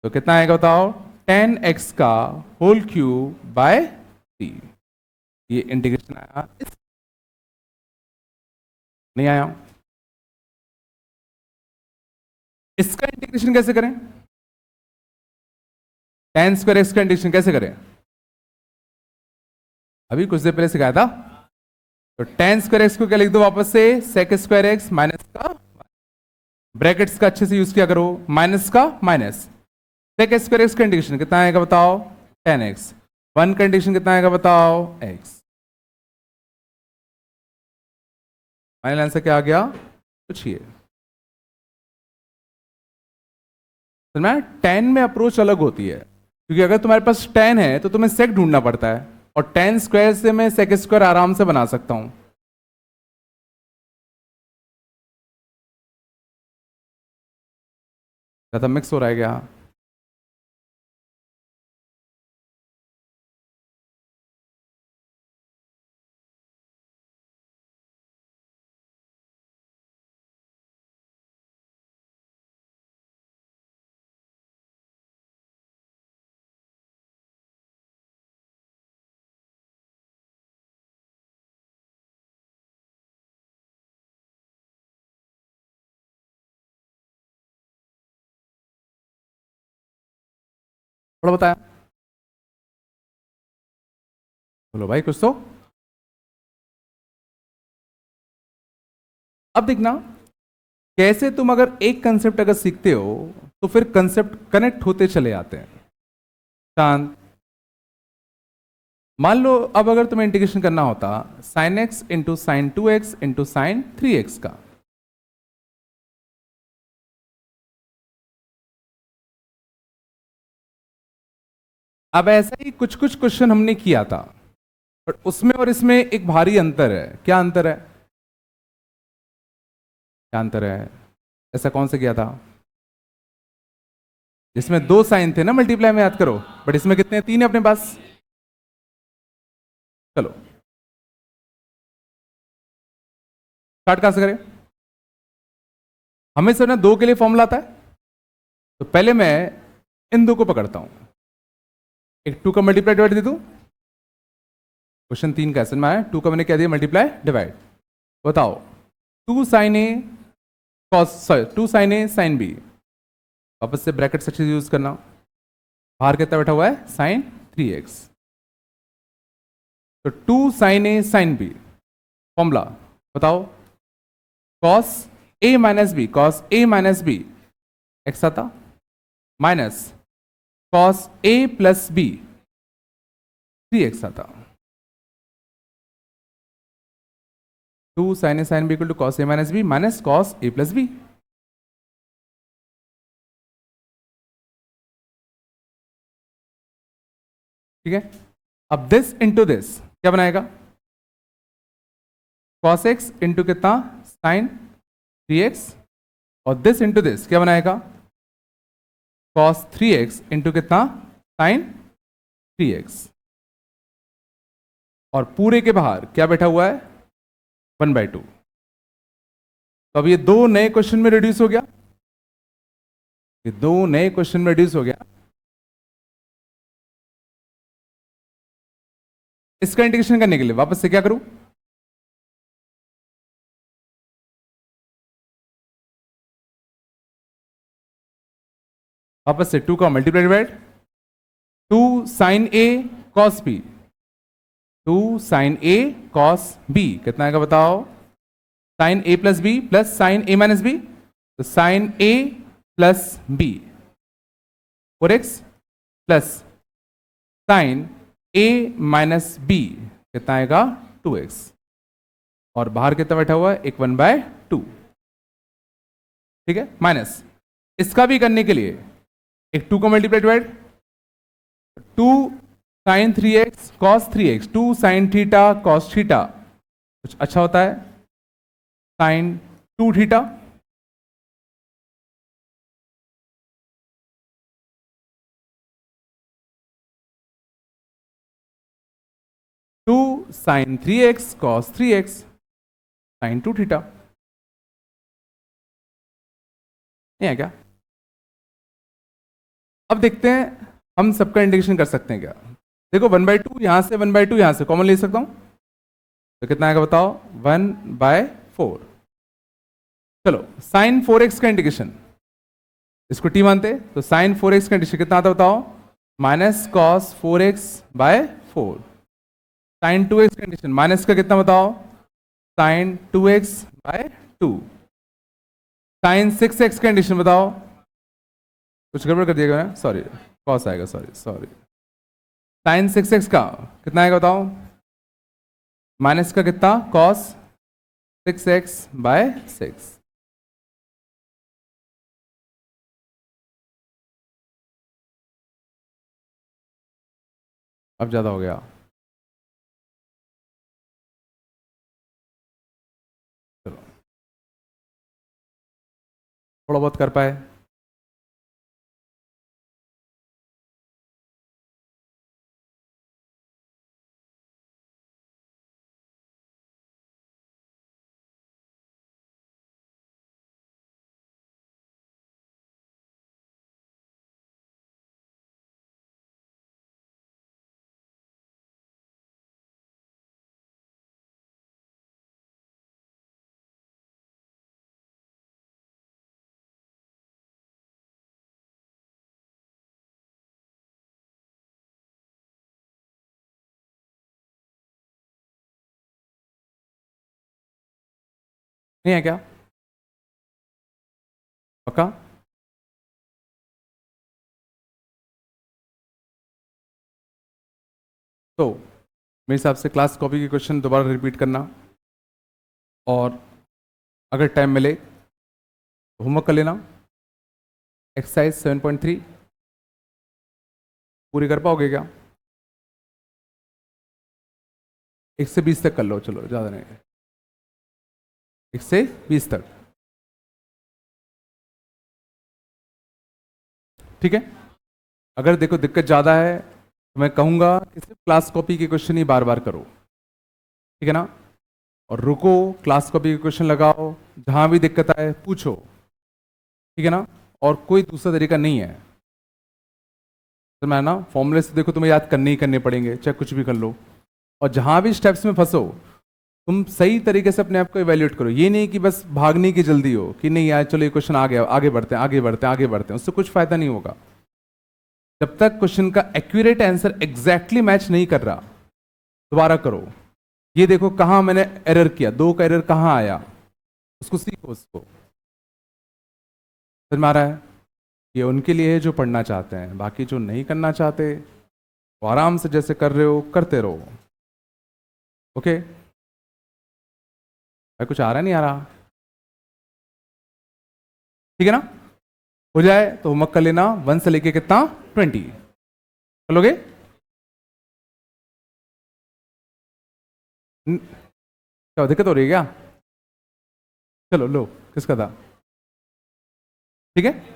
Speaker 1: तो कितना आएगा बताओ? टेन एक्स का होल क्यूब बाय 3। ये इंटीग्रेशन आया, नहीं आया? इसका इंटीग्रेशन कैसे करें? टेन स्क्वायर एक्स का इंटीग्रेशन कैसे करें? अभी कुछ देर पहले सिखाया था। तो टेन स्क्वायर एक्स को क्या लिख दो वापस से? सेक स्क्वायर एक्स माइनस का, ब्रैकेट्स का अच्छे से यूज किया करो, माइनस का माइनस। सेक स्क्वायर एक्स का इंटीग्रेशन कितना आएगा बताओ? Ten x. वन का इंटीग्रेशन कितना आएगा बताओ? एक्स। फाइनल आंसर क्या आ गया? पूछिए। तो मैं टेन में अप्रोच अलग होती है, क्योंकि अगर तुम्हारे पास टेन है तो तुम्हें सेक ढूंढना पड़ता है, और टेन स्क्वायर से मैं सेक स्क्वायर आराम से बना सकता हूं। ज्यादा मिक्स हो रहा है क्या? थोड़ा बताया। बोलो भाई कुछ तो। अब देखना कैसे तुम अगर एक कंसेप्ट अगर सीखते हो तो फिर कंसेप्ट कनेक्ट होते चले आते हैं। शांत, मान लो अब अगर तुम्हें इंटीग्रेशन करना होता sine x into sine 2x into sine 3x का, अब ऐसा ही कुछ कुछ क्वेश्चन हमने किया था, बट उसमें और इसमें एक भारी अंतर है। क्या अंतर है? क्या अंतर है? ऐसा कौन से किया था जिसमें दो साइन थे ना मल्टीप्लाई में, याद करो, बट इसमें कितने? तीन है अपने पास। चलो स्टार्ट कहां से करें? हमें सर ना दो के लिए फॉर्मूला आता है, तो पहले मैं इन दो को पकड़ता हूं, एक टू का मल्टीप्लाई डिवाइड दे दूं। क्वेश्चन 3 का में आया, टू का मैंने क्या दिया? Multiply divide. बताओ, टू साइन ए कॉस, सॉरी टू साइन ए साइन बी, वापस से ब्रैकेट अच्छे से यूज करना। बाहर कितना बैठा हुआ है? Sine 3x। तो टू साइन ए साइन बी फॉर्मूला बताओ, cos a minus b, cos a minus b x आता, माइनस कॉस ए प्लस बी 3x आता। 2 sine A sine b equal to cos a minus B minus cos A plus b. ठीक है, अब दिस इंटू दिस क्या बनाएगा, कॉस एक्स इंटू कितना साइन 3x, और दिस इंटू दिस क्या बनाएगा, कॉस 3x इंटू कितना साइन 3x, और पूरे के बाहर क्या बैठा हुआ है 1/2। तो अब ये दो नए क्वेश्चन में रिड्यूस हो गया, ये दो नए क्वेश्चन में रिड्यूस हो गया। इसका इंटीग्रेशन करने के लिए वापस से क्या करूं, वापस से 2 का multiply by 2 sine A cos B, 2 sine A cos B कितना आएगा बताओ, साइन ए प्लस बी प्लस साइन ए माइनस बी, तो साइन ए plus B 4x plus sine ए माइनस बी कितना आएगा 2x, और बाहर कितना बैठा हुआ है एक 1/2। ठीक है, माइनस इसका भी करने के लिए एक 2 को multiply divide, 2 sine 3x cos 3x, 2 sine theta cos theta कुछ अच्छा होता है sine 2 theta, two sine 3x cos 3x sine 2 theta, नहीं है क्या। अब देखते हैं हम सबका इंटीग्रेशन कर सकते हैं क्या, देखो 1/2 यहां से 1/2 यहां से कॉमन ले सकता हूं, तो कितना आएगा बताओ 1/4। चलो साइन 4x का इंटीग्रेशन, इसको t मानते, तो साइन 4x का इंटीग्रेशन कितना आता बताओ, minus cos 4x/4, sign 2x का इंटीग्रेशन माइनस का कितना बताओ, साइन 2x/2, साइन 6x का इंटीग्रेशन बताओ, कुछ गड़बड़ कर दिएगा ना, सॉरी कॉस आएगा, सॉरी साइन 6x का कितना आएगा बताओ, माइनस का कितना कॉस 6x/6, अब ज्यादा हो गया, चलो थोड़ा बहुत कर पाए, नहीं है क्या पक्का, तो मेरे हिसाब से क्लास कॉपी के क्वेश्चन दोबारा रिपीट करना, और अगर टाइम मिले तो होमवर्क कर लेना, एक्सरसाइज 7.3 पूरी कर पाओगे क्या, 1 से 20 तक कर लो, चलो ज़्यादा नहीं, 1 से 20 तक, ठीक है। अगर देखो दिक्कत ज़्यादा है तो मैं कहूँगा कि सिर्फ क्लास कॉपी के क्वेश्चन ही बार बार करो, ठीक है ना, और रुको क्लास कॉपी के क्वेश्चन लगाओ, जहाँ भी दिक्कत आए पूछो, ठीक है ना, और कोई दूसरा तरीका नहीं है, तो मैं ना फॉर्मूले से देखो तुम्हें याद करने ही करने पड़ेंगे, चाहे कुछ भी कर लो, और जहाँ भी स्टेप्स में फंसो तुम सही तरीके से अपने आप को इवेल्युएट करो, ये नहीं कि बस भागने की जल्दी हो कि नहीं यार चलो ये क्वेश्चन आ गया आगे बढ़ते हैं आगे बढ़ते हैं आगे बढ़ते हैं, उससे कुछ फायदा नहीं होगा। जब तक क्वेश्चन का एक्यूरेट आंसर एग्जैक्टली मैच नहीं कर रहा दोबारा करो, ये देखो कहाँ मैंने एरर किया, 2 का एरर कहाँ आया, उसको सीखो उसको। समझ में आ रहा है? ये उनके लिए है जो पढ़ना चाहते हैं, बाकी जो नहीं करना चाहते वो आराम से जैसे कर रहे हो करते रहो। ओके, भाई कुछ आ रहा नहीं आ रहा? ठीक है ना? हो जाए तो होमवर्क कर लेना, 1 से लेके कितना 20 कर लोगे? क्या दिक्कत हो रही है क्या? चलो लो, किसका था? ठीक है।